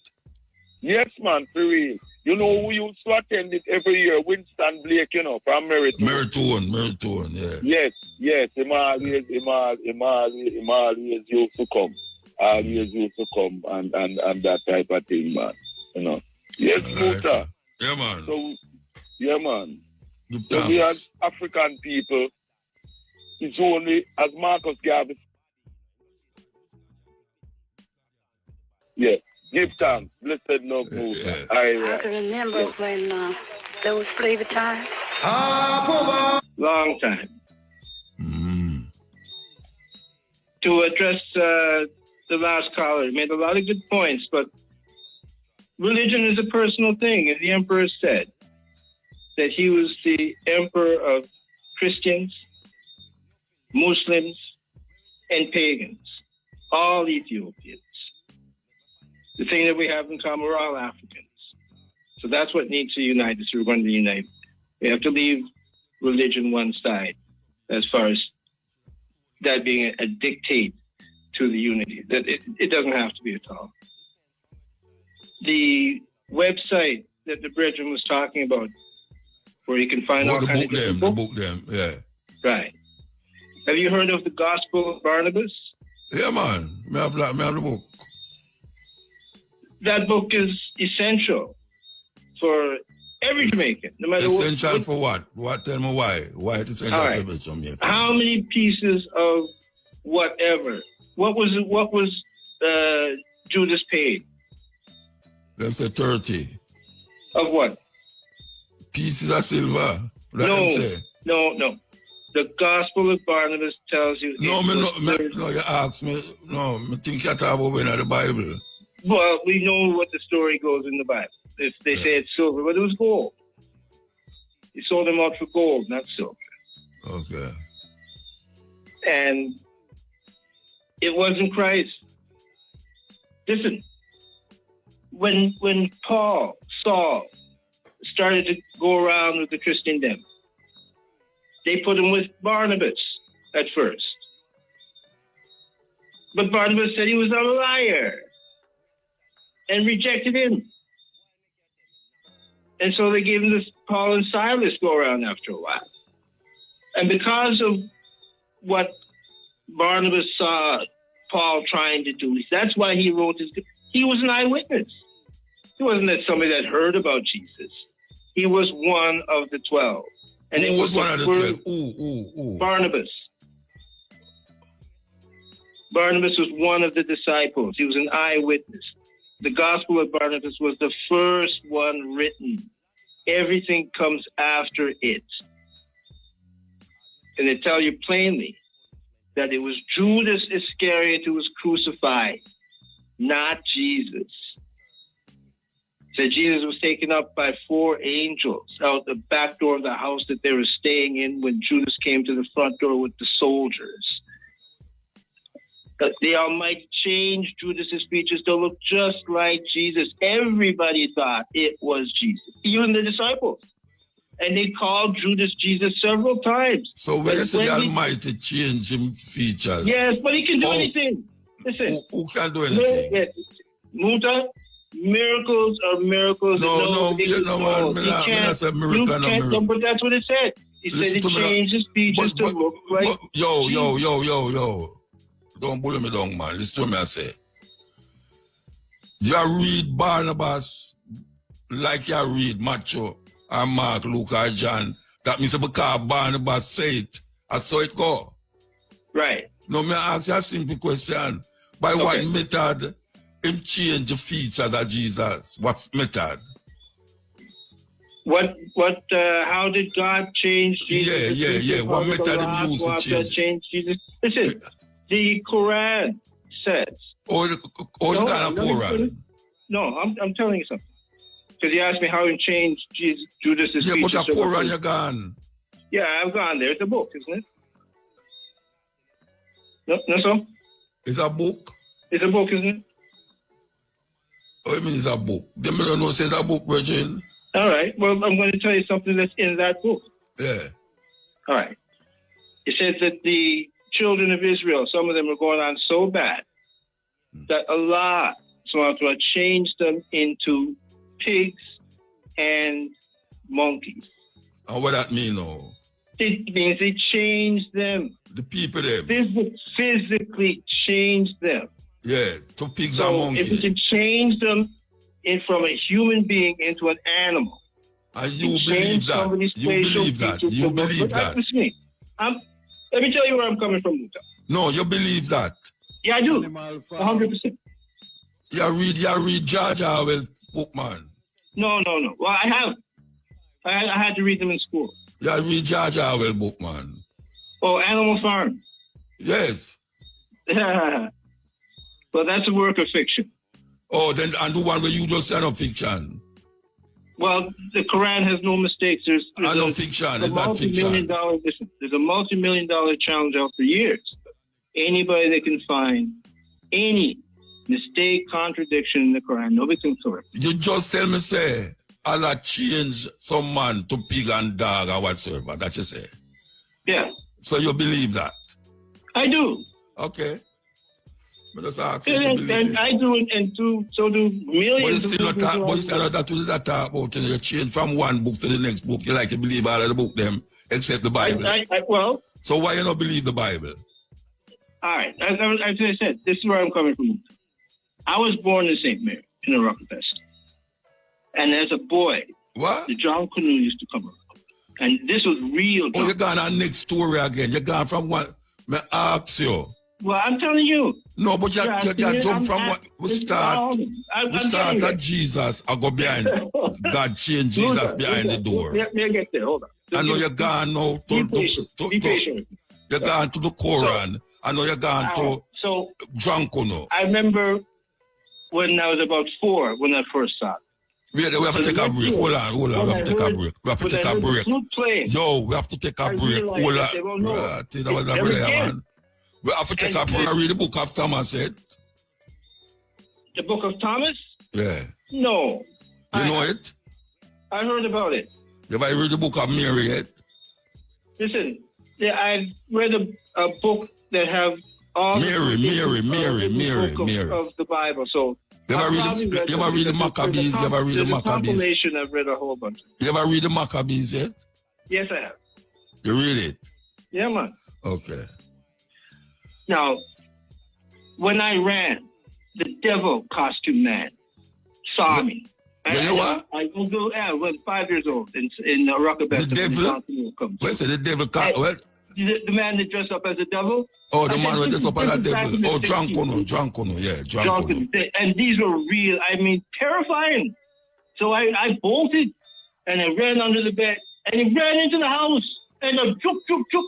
Yes, man, for real. You know who used to attend it every year? Winston Blake, from Meriton. Meriton, yeah. Yes. Him always used to come. Always used to come and that type of thing, man. Yes, Muta. Yeah, man. So, yeah, man. So we as African people, it's only, as Marcus Garvey. Yeah. Give thanks. Blessed love, Muta. I can remember when there was slavery time. Long time. To address the last caller, he made a lot of good points, but religion is a personal thing. As the emperor said, that he was the emperor of Christians, Muslims, and pagans, all Ethiopians. The thing that we have in common, we're all Africans. So that's what needs to unite us. We're going to unite. We have to leave religion one side as far as that being a dictate to the unity. That it doesn't have to be at all. The website that the Brethren was talking about, where you can find all kinds of different books. The book them, yeah. Right. Have you heard of the Gospel of Barnabas? Yeah, man. Me have the book. That book is essential for every Jamaican, no matter what. Essential for what? What? Tell me why. Why it's essential for every Jamaican? How many pieces of whatever? What was Judas paid? Let's say 30. Of what? Pieces of silver. No. The Gospel of Barnabas tells you. No, you ask me. No, I think you talk about in the Bible. Well, we know what the story goes in the Bible. They say it's silver, but it was gold. He sold them out for gold, not silver. Okay. And it wasn't Christ. Listen, when Saul, started to go around with the Christendom, they put him with Barnabas at first. But Barnabas said he was a liar and rejected him. And so they gave him this Paul and Silas go around after a while. And because of what Barnabas saw Paul trying to do, that's why he wrote his. He was an eyewitness. He wasn't that somebody that heard about Jesus. He was one of the 12. And Who was one of the 12? Barnabas. Barnabas was one of the disciples. He was an eyewitness. The Gospel of Barnabas was the first one written. Everything comes after it. And they tell you plainly that it was Judas Iscariot who was crucified, not Jesus. Said Jesus was taken up by 4 angels out the back door of the house that they were staying in when Judas came to the front door with the soldiers. But the Almighty changed Judas's features to look just like Jesus. Everybody thought it was Jesus, even the disciples. And they called Judas Jesus several times. So when the Almighty changed him features? Yes, but he can do anything. Listen. Who can do anything? Muta, miracles are miracles. No, man. You can't, but that's what it said. He said it changed his features to look like Yo. Don't bully me down, man. Listen to me, I say. You read Barnabas like you read Matthew or Mark, Luke or John. That means because Barnabas say it, I saw it go. Right. No, me ask you a simple question. By what method him change the features of Jesus? What method? How did God change Jesus? Yeah. What method him use to change Jesus? Listen. The Quran says. The Quran? No, I'm telling you something. Because you asked me how he changed Judas' features. Yeah, but the Quran, you're gone. Yeah, I've gone there. It's a book, isn't it? No, so? It's a book? It's a book, isn't it? Oh, it means it's a book. They don't know it's a book, Virgin. All right. Well, I'm going to tell you something that's in that book. Yeah. All right. It says that the children of Israel, some of them are going on so bad that Allah subhanahu wa ta'ala changed them into pigs and monkeys. And what that mean now? It means they changed them. The people them. Physically changed them. Yeah, to pigs So and monkeys. if we can change them from a human being into an animal. And you believe that. You believe that. You believe that. Listen to me. Let me tell you where I'm coming from, Muta. No, you believe that. Yeah, I do. 100%. You read George Orwell book, man. No. Well, I have. I had to read them in school. You read George Orwell book, man. Oh, Animal Farm. Yes. Well, that's a work of fiction. Oh, then and the one where you just said of fiction. Well, the Quran has no mistakes. There's no fiction. It's not fiction. Listen, there's a multi-million-dollar challenge out for years. Anybody that can find any mistake, contradiction in the Quran, nobody can correct. You just tell me, say, Allah change some man to pig and dog or whatsoever. That you say. Yeah. So you believe that? I do. Okay. But that's how and I do, and so do millions of people. But you still that was that talk about you change from one book to the next book. You like to believe all of the book them except the Bible. Well. So why you not believe the Bible? All right. As I said, this is where I'm coming from. I was born in St. Mary in the Rastafest. And as a boy, the John Canoe used to come around. And this was real. Oh, you're gone on next story again. You're gone from what? Me ask you. Well, I'm telling you. No, but you jump from what? We start at Jesus. I go behind. God changed Jesus behind the door. Let me get there. Hold on. I know you're gone now to you're gone to the Quran. I know you're gone to John Canoe. I remember when I was about 4 when I first saw it. We have to take a break. Hold on. We have to take a break. We have to take a break. Yo, we have to take a break. Hold on. That was a brother, man. We have to take a break. I read the book of Thomas, said. The book of Thomas? Yeah. No. You know it? I heard about it. You ever read the book of Mary yet? Listen, I've read a book that have all Mary. of the Bible. So you ever read the Maccabees? You ever read the Maccabees? Compilation, I've read a whole bunch. You ever read the Maccabees yet? Yes, I have. You read it? Yeah, man. Okay. Now, when I ran, the devil costume man saw me. You know what? I was 5 years old in Rockabest. The devil? What's the devil? The man that dressed up as a devil? Oh, the man that dressed up as a devil. Oh, John Canoe. Yeah, John Canoe. And these were real, terrifying. So I bolted and I ran under the bed and he ran into the house and took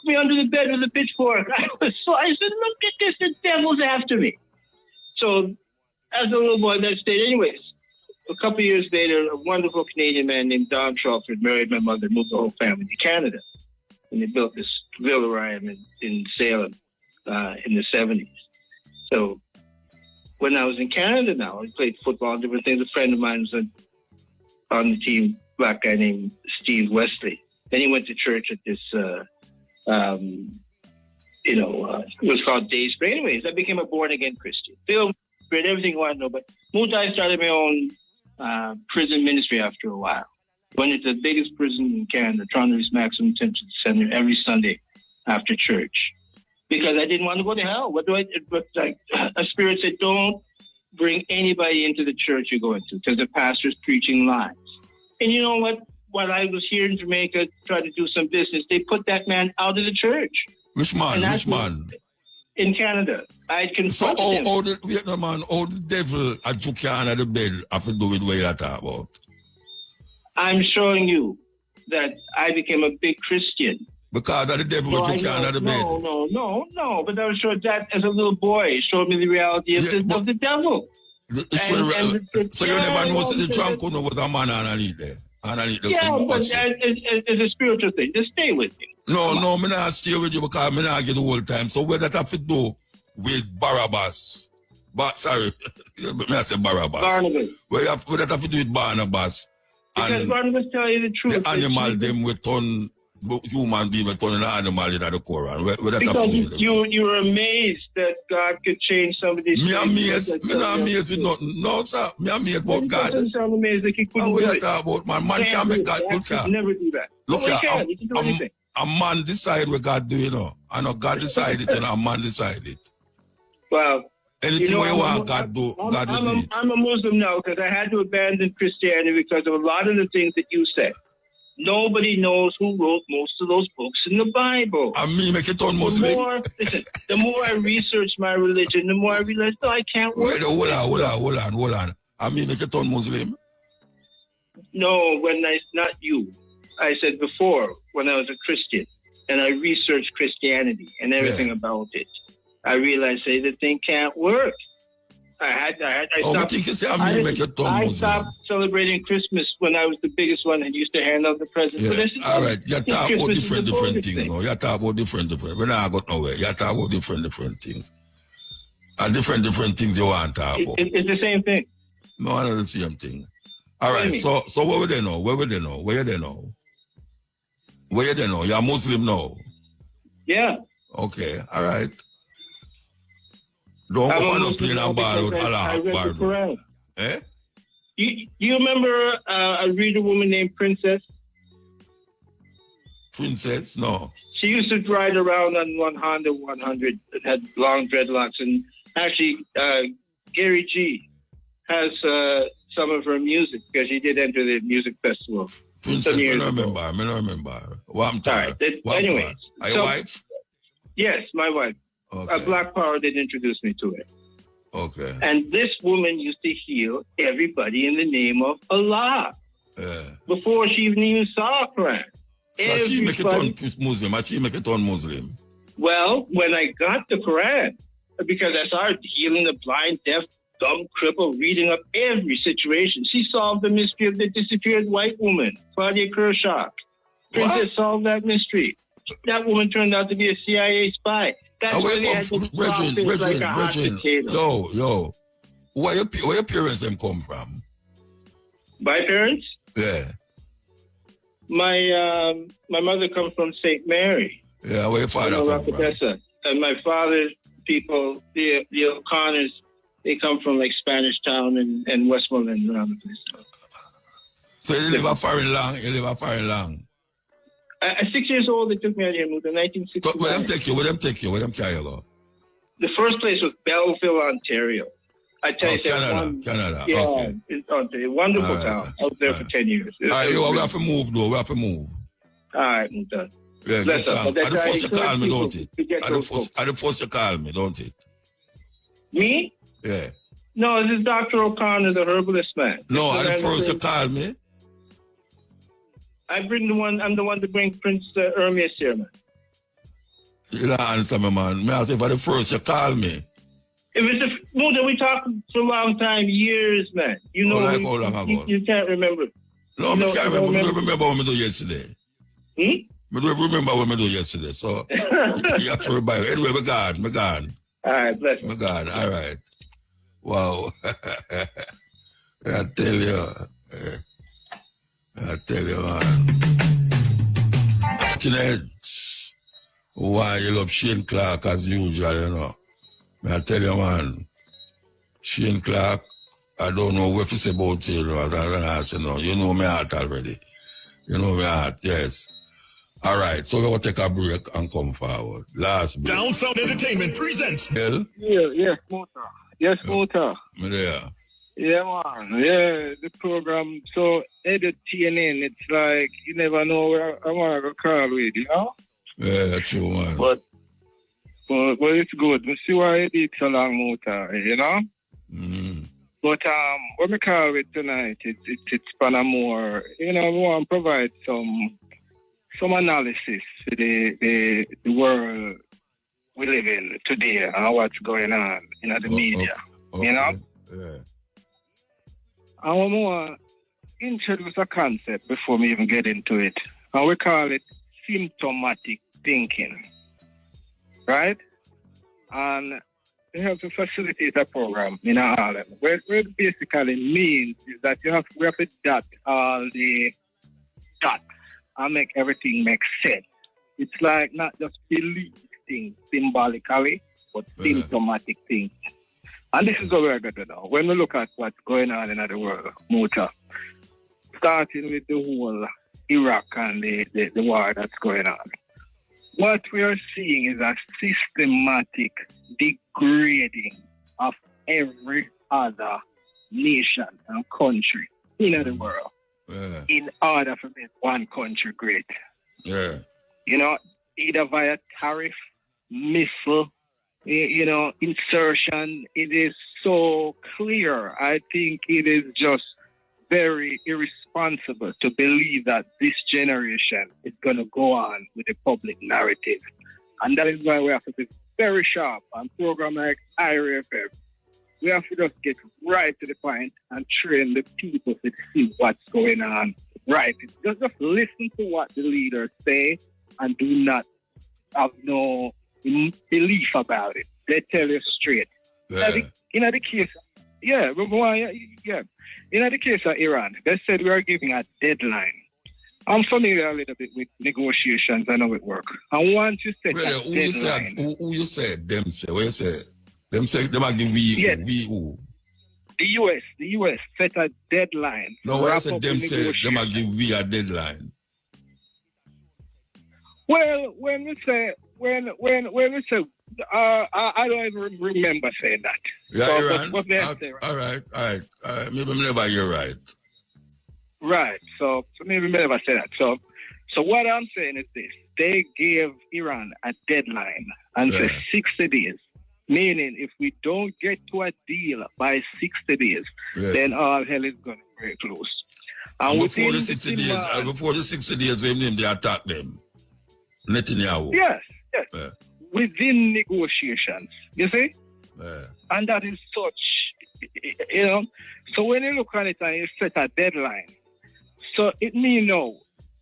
me under the bed with a pitchfork. I said, look at this, the devil's after me. So as a little boy, that stayed. Anyways, a couple of years later, a wonderful Canadian man named Don Crawford married my mother, moved the whole family to Canada. And they built this villa where I am in Salem in the 70s. So when I was in Canada now, I played football and different things. A friend of mine was on the team, black guy named Steve Wesley. Then he went to church at this, it was called Day Spring. Anyways, I became a born-again Christian. Filled with everything you want to know. But I started my own prison ministry after a while. Went into the biggest prison in Canada, Toronto Maximum Detention Center, every Sunday after church. Because I didn't want to go to hell. A spirit said, don't bring anybody into the church you go into because the pastor's preaching lies. And you know what? While I was here in Jamaica, trying to do some business, they put that man out of the church. Which man? In Canada. I confronted him. All the devil at you out of the bed after doing what you're talking about. I'm showing you that I became a big Christian. Because of the devil took you out of the bed. No. But I was sure that as a little boy, it showed me the reality of the devil. So you never know the drunk was a man underneath there? Yeah, but it's a spiritual thing. Just stay with me. No, I'm not stay with you because I'm not get the whole time. So what that have to do with Barabbas? Sorry, I say Barabbas. Barnabas. What that have to do with Barnabas? Because Barnabas tell you the truth. The animal them will turn human being turning an animal in the Quran? Where that because you were amazed that God could change somebody's. Me amazed with nothing. No, sir. Me amazed about God. You sound amazed like he couldn't do it. About man can't make God. Look, never do that. Look, he can do anything. A man decide what God do, you know. I know God decide it and a man decide it. Well, anything you want, God do. God will do it. I'm a Muslim now because I had to abandon Christianity because of a lot of the things that you said. Nobody knows who wrote most of those books in the Bible. I mean, make it on Muslim. The more I research my religion, the more I realize, no, I can't work. Wait, hold on. I mean, make it on Muslim. No, not you. I said before, when I was a Christian, and I researched Christianity and everything about it, I realized the thing can't work. I stopped celebrating Christmas when I was the biggest one and used to hand out the presents. Yeah. All right, you talk about different things. No, you talk about different. We're not going nowhere. You talk about different things. And different things you want to talk about. It's the same thing. No, not the same thing. All right, so what would they know? Where would they know? Where they know? Where they know? You're Muslim now? Yeah. Okay, all right. Don't go on up in a bar with Allah. Eh? You remember a reader woman named Princess? Princess? No. She used to ride around on one Honda 100 that had long dreadlocks. And actually, Gary G has some of her music because she did enter the music festival. Princess, I don't remember. Well, I'm tired. Anyways. Are you wife? Yes, my wife. Okay. Black Power did introduce me to it. Okay. And this woman used to heal everybody in the name of Allah. Before she even saw a Quran. So she make it on Muslim. Well, when I got the Quran, because I started healing the blind, deaf, dumb, cripple, reading up every situation. She solved the mystery of the disappeared white woman, Claudia Kershaw. Princess solved that mystery. That woman turned out to be a CIA spy. That's why they had to drop it like a hot potato. Yo. Where your parents them come from? My parents? Yeah. My mother comes from St. Mary. Yeah, where your father come from? And my father's people, the O'Connors, they come from like Spanish Town and Westmoreland around the place. So you live a foreign long? At 6 years old, they took me out here, moved in 1969. Where them take you? Where them carry you go? The first place was Belleville, Ontario. I tell you, Canada. Yeah, Okay. It's Ontario. Wonderful town. I was there for 10 years. All right, we have to move, though. We have to move. All right, I'm done. Yeah, Bless up. at the first you call me, don't it? At the first you call me, don't it? Me? Yeah. No, this is Dr. O'Connor, the herbalist man. No, at the first you call me. I'm the one to bring Prince Ermias here, man. You don't answer me, man. Me ask you for the first you call me. If it's we talked for a long time, years, man. You know, how long ago? You can't remember. No, I can't remember. I don't remember what I did yesterday. I don't remember what I did yesterday. So, you have to remember. Anyway, we're gone. All right, bless you. We're gone. All right. Wow. I tell you, man. Teenage, why you love Shane Clark as usual, you know. I tell you, man, Shane Clark, I don't know what to say about you, you know my heart already. You know my heart, yes. All right, so we'll take a break and come forward. Last break. Down Sound Entertainment presents. Hell? Yes, Mota. Yes, Mota. Yeah. Yeah, man. Yeah, the program so entertaining. It's like you never know where I want to call with, you know? Yeah, that's true, man. But it's good. We see why it did so long, Mota, you know? Mm-hmm. But what we call it tonight, it's kind of more, you know, we want to provide some analysis for the world we live in today and what's going on in the media, okay. You know? Yeah. I want to introduce a concept before we even get into it. And we call it symptomatic thinking. Right? And we have to facilitate a program in Ireland. What it basically means is that we have to dot all the dots and make everything make sense. It's like not just believe things symbolically, but symptomatic things. And this is what we're going to know. When we look at what's going on in the world, Muta, starting with the whole Iraq and the war that's going on, what we are seeing is a systematic degrading of every other nation and country in the world in order to make one country great. Yeah. You know, either via tariff, missile, you know, insertion. It is so clear. I think it is just very irresponsible to believe that this generation is going to go on with the public narrative. And that is why we have to be very sharp on program like IRFM. We have to just get right to the point and train the people to see what's going on. Right. Just listen to what the leaders say and do not have no belief about it. They tell you straight. Yeah. In the case, yeah. In the case of Iran, they said we are giving a deadline. I'm familiar a little bit with negotiations. I know it works. And once you set a deadline, who you said? Them say? What you say? Them say them are giving we who? The US set a deadline. No, what I said them say them are giving we a deadline. Well, when we say I don't even remember saying that. Yeah, so, Iran. What they say, right? All right. Maybe never you're right. Right. So maybe never say that. So what I'm saying is this: they gave Iran a deadline and said 60 days. Meaning, if we don't get to a deal by 60 days, then all hell is going to break loose. And before the 60 days, they attack them. Netanyahu. Yes. Within negotiations, you see? And that is such, you know. So when you look at it and you set a deadline, so it means no.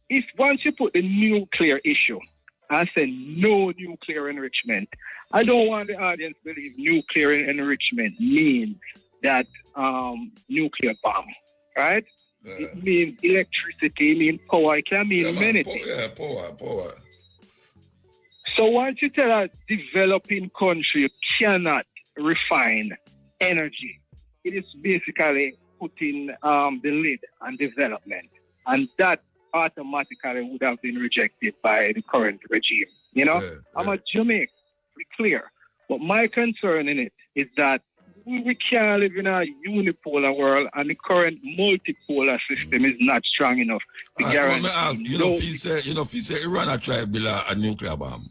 If once you put the nuclear issue and say no nuclear enrichment, I don't want the audience to believe nuclear enrichment means that nuclear bomb, right? It means electricity, it means power, it can mean many things. Power. So once you tell a developing country you cannot refine energy, it is basically putting the lid on development. And that automatically would have been rejected by the current regime. You know, I'm a Jamaican, be clear. But my concern in it is that we can't live in a unipolar world, and the current multipolar system is not strong enough to guarantee. You know, if he say Iran a try to build a nuclear bomb.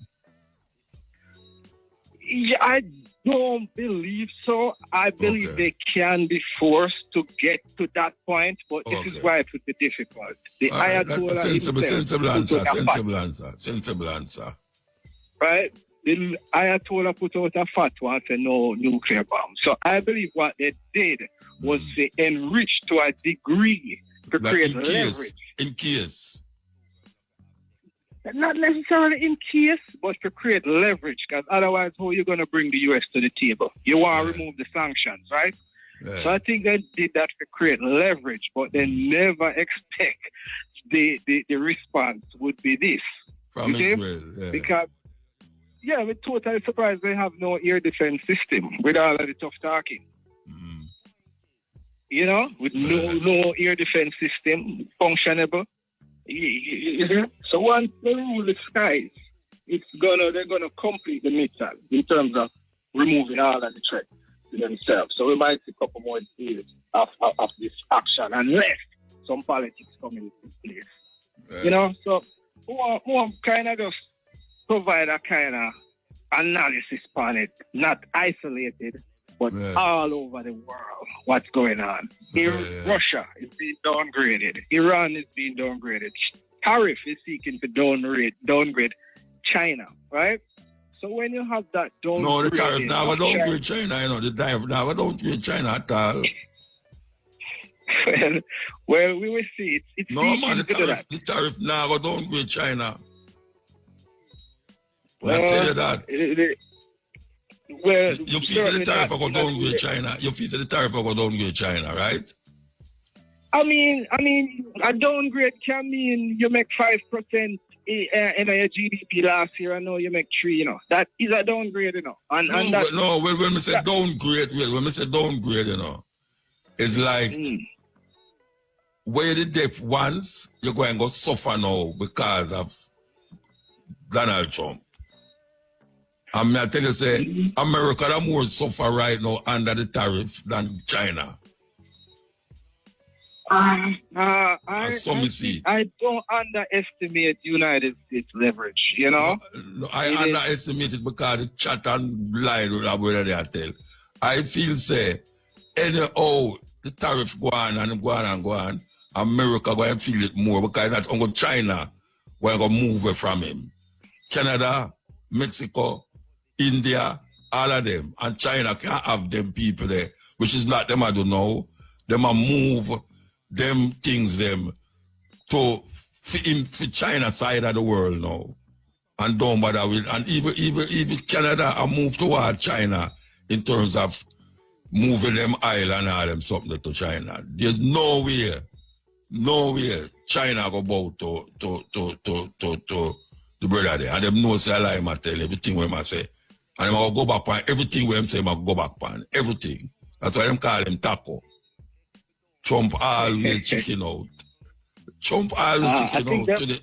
Yeah, I don't believe so. I believe they can be forced to get to that point, but this is why it would be difficult. The Ayatollah sensible answer. Right? The Ayatollah put out a fatwa and said no nuclear bomb. So I believe what they did was they enriched to a degree to create leverage. In case. Not necessarily in case, but to create leverage, because otherwise, how are you going to bring the U.S. to the table? You want to remove the sanctions, right? So I think they did that to create leverage, but they never expect the response would be this. From Israel, Because, we're totally surprised they have no air defense system with all of the tough talking. You know, with no air defense system functionable. So once they rule the skies, they're gonna complete the mission in terms of removing all of the threats to themselves. So we might see a couple more years of this action unless some politics come into place. You know, so we kind of just provide a kind of analysis on it, not isolated, but all over the world, what's going on. Russia is being downgraded. Iran is being downgraded. Tariff is seeking to downgrade China, right? So when you have that downgrade... No, the tariff now downgrade China, you know, the tariff now downgrade China at all. well, we will see. It's no, man, the tariff now downgrade China. I tell you that. Well, you feel the tariff go downgrade China. You feel the tariff go downgrade China, right? I mean, a downgrade can mean you make 5% in your GDP last year. I know you make 3. You know that is a downgrade. You know, and that, when we say downgrade, when we say downgrade, you know, it's like where the deaf once you're going to go suffer now because of Donald Trump. I'm not telling you, say America are more suffer right now under the tariff than China. I don't underestimate United States leverage, you know? No, I underestimate it because the chat and lie whether they tell. I feel say, anyhow, the tariff go on and go on and go on, America going to feel it more because that Uncle China going to move away from him. Canada, Mexico, India, all of them. And China can't have them people there, which is not them I don't know. Them a move them things them to China side of the world now. And don't bother with, and even Canada a move toward China in terms of moving them island and them something to China. There's nowhere China go bow to the brother there. And them know say I lie, tell everything we must say. And them go back on everything we say, go back on everything. That's why them call them taco. Trump always chicken out. Trump always chicken out to the.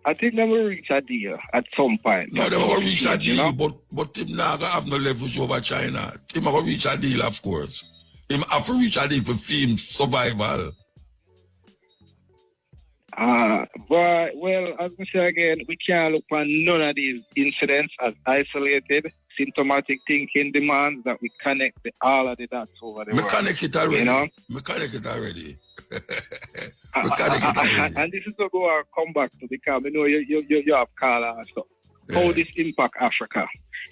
I think they will reach a deal at some point. No, they will reach a deal, but him not gonna have no leverage over China. Him will reach a deal, of course. Him have to reach a deal for film survival. But, well, as we say again, we can't look on none of these incidents as isolated. Symptomatic thinking demands that we connect all of the dots over the world. Connect it already. You know? Connect it already. And this is what we will come back to because you know you have Carla and stuff. Yeah. How this impact Africa.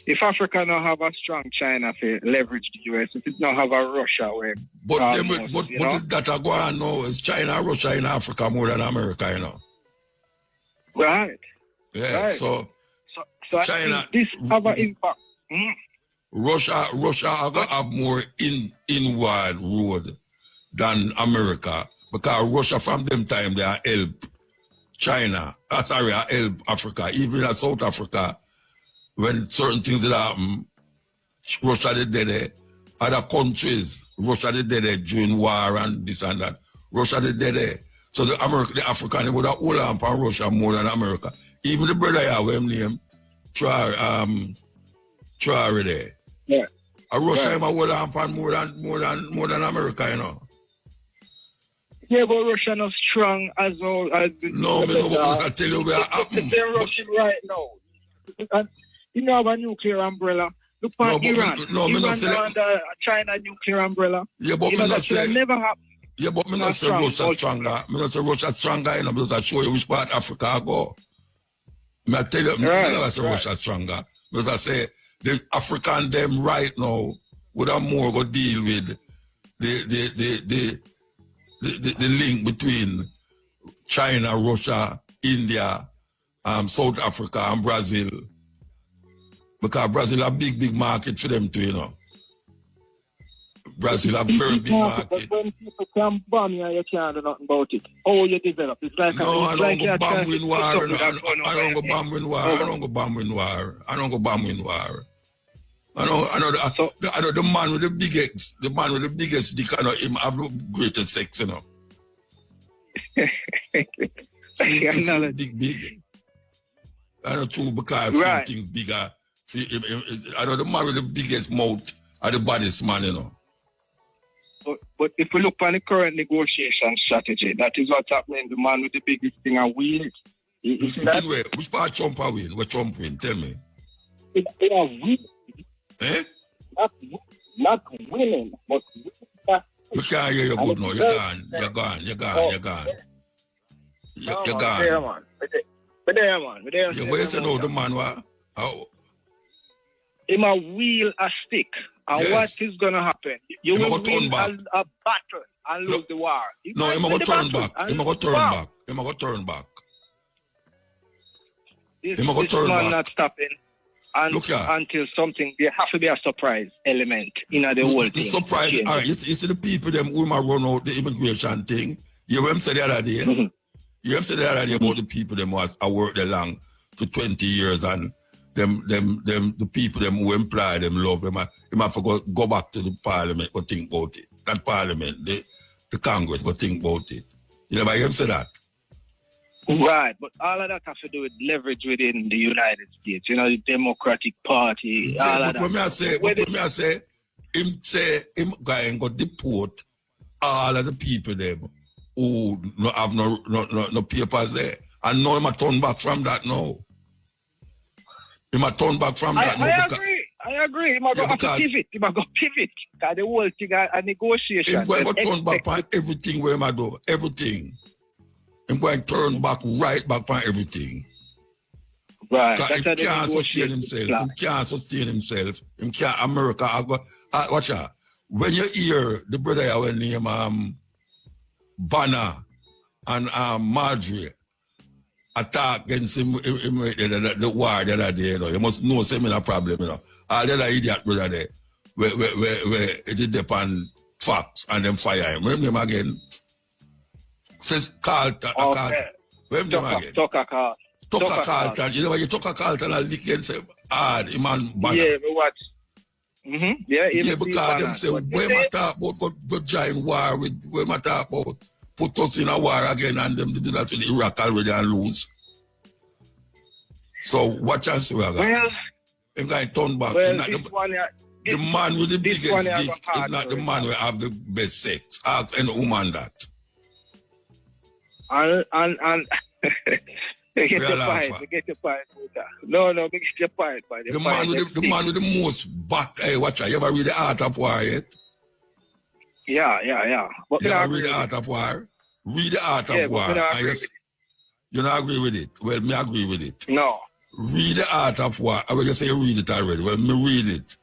If Africa now have a strong China to leverage the US, if it now have a Russia where but that go on now is China, Russia in Africa more than America, you know. Right. Yeah, right. So China this have an impact. Russia have more inward road than America because Russia from them time they are help China. Help Africa. Even in South Africa, when certain things that happen, Russia did it. Other countries, Russia did it during war and this and that. Russia did it. So the African would have hold on for Russia more than America. Even the brother here, what him name, Traore there. Yeah. Russia him hold on for more than America, you know. Yeah, but Russia not strong as well as no, I tell you where happened. They're rushing right now. And you know have a nuclear umbrella. Look at Iran. Iran under China nuclear umbrella. Yeah, but that should never happen. Yeah, but me not say Russia stronger. Me not say Russia stronger, you know, because I show you which part Africa I go. Me I tell you, me never say Russia stronger. Because I say the African them right now would have more go deal with the link between China, Russia, India, South Africa and Brazil. Because Brazil a big market for them too, you know. Brazil a very big market. But when people can bomb you, you can't do nothing about it. Oh, you develop. It's like I don't go bomb in war. I don't go bomb in war. I don't go bomb in war. I don't go bomb in war. I know the man with the biggest dick, I know him have the greatest sex, you know. Big. I know too because I think bigger. I know the man with the biggest mouth are the baddest man, you know. But if we look on the current negotiation strategy, that is what's happening. The man with the biggest thing are win. Which part Trump are win? Where Trump win? Tell me. They are win. Eh? Not winning, but we can't hear you good now. You're gone. You're gone. But there, man. Yeah, where you know the man what? How? Him a wheel a stick. And what is going to happen? You will win a battle and lose the war. No, him going to turn back. Him going to turn back. This man not stopping. until something, there have to be a surprise element in the whole thing. Surprise, all right, you see the people them who might run out the immigration thing. You hear what I'm saying the other day? You hear what I'm saying the other day about the people them who I worked there long for 20 years and the people them who employ them love them. They might go back to the parliament or think about it. Not parliament, the Congress, but think about it. You never hear him say that? Right, but all of that has to do with leverage within the United States. You know, the Democratic Party, all of that. What me I say, him guy and go deport all of the people them who have no papers there. And now him a turn back from that now. Him a turn back from that now. I agree. He might go pivot. Because the whole thing a negotiation. He's going to turn back on everything where him a do. Everything. He's going to turn back right back on everything. Right. He can't sustain himself. He can't sustain himself. He can't America. Watch out. When you hear the brother when name Banner and Marjorie attack against him the war the other day, you know, you must know similar problem, you know. All the other idiot brother there, where it depend facts and then fire him. Remember him again? Says Carlton. Remember him again? Tucker Carlton. You know when you Tucker Carlton and lick and say, him and Banner. Yeah, but what? Yeah, because them say, when I talk about go join war with, when I talk about put us in a war again and them did that with Iraq already and lose. So what chance we have got? Well, if I turn back, the man with the biggest dick is not the man who have the best sex. Ask any woman that. And they get the point. No, get the point. The man with the most back, hey, watch out, you ever read The Art of War yet? Yeah. But you ever read The Art of War? Read The Art of War. You don't agree with it? Well, me agree with it. No. Read The Art of War. I will just say read it already. Well, me read it.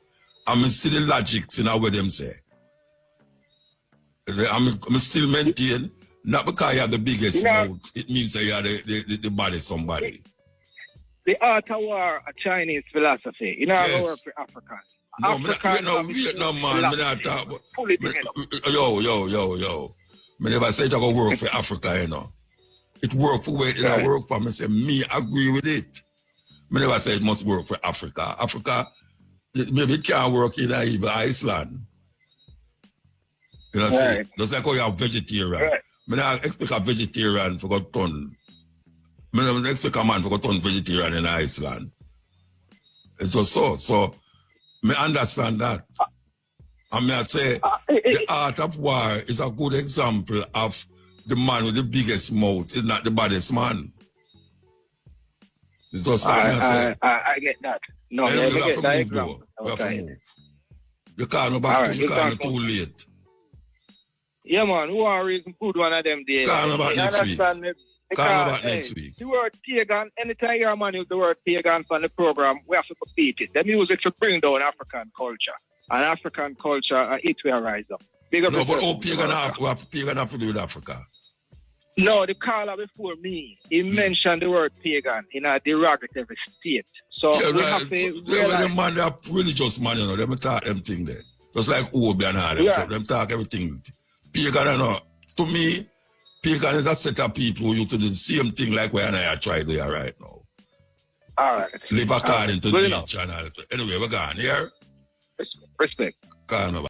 I'm see the logics in how them say. I'm still maintain, not because you have the biggest mouth, it means that you are the body somebody. The Art of War, a Chinese philosophy. You know, yes. Work for Africans. No, Vietnam man, me not talk about. Yo. Me never say it go work for Africa, you know. It work for where it work for me. Say me agree with it. Me never say it must work for Africa. Africa, maybe it can't work in even Iceland. You know what I'm saying? Just like how you have vegetarian. Right. Me not expect a vegetarian to go turn. Me don't expect a man to go turn vegetarian in Iceland. It's just so. So, me understand that. And me I say, the Art of War is a good example of the man with the biggest mouth is not the baddest man. It's just like I get that. No, I get that example. You can't go back you can't go too late. Yeah, man, war is good one of them days. Can't go back next week. Can't go back next week. The word pagan, anytime your man use the word pagan from the program, we have to beat it. The music to bring down African culture. And African culture, it will rise up. No, but how pagan have to do with Africa? No, the caller before me, he mentioned the word pagan in a derogatory state. So we have to realize... The man, they are religious man, you know, them talk them thing there. Just like Obi and all them, so them talk everything. Pagan, you know, to me, pagan is a set of people who used to do the same thing like where I try to do right now. All right. Live according to nature and all that. Anyway, we're gone here. Respect. Calm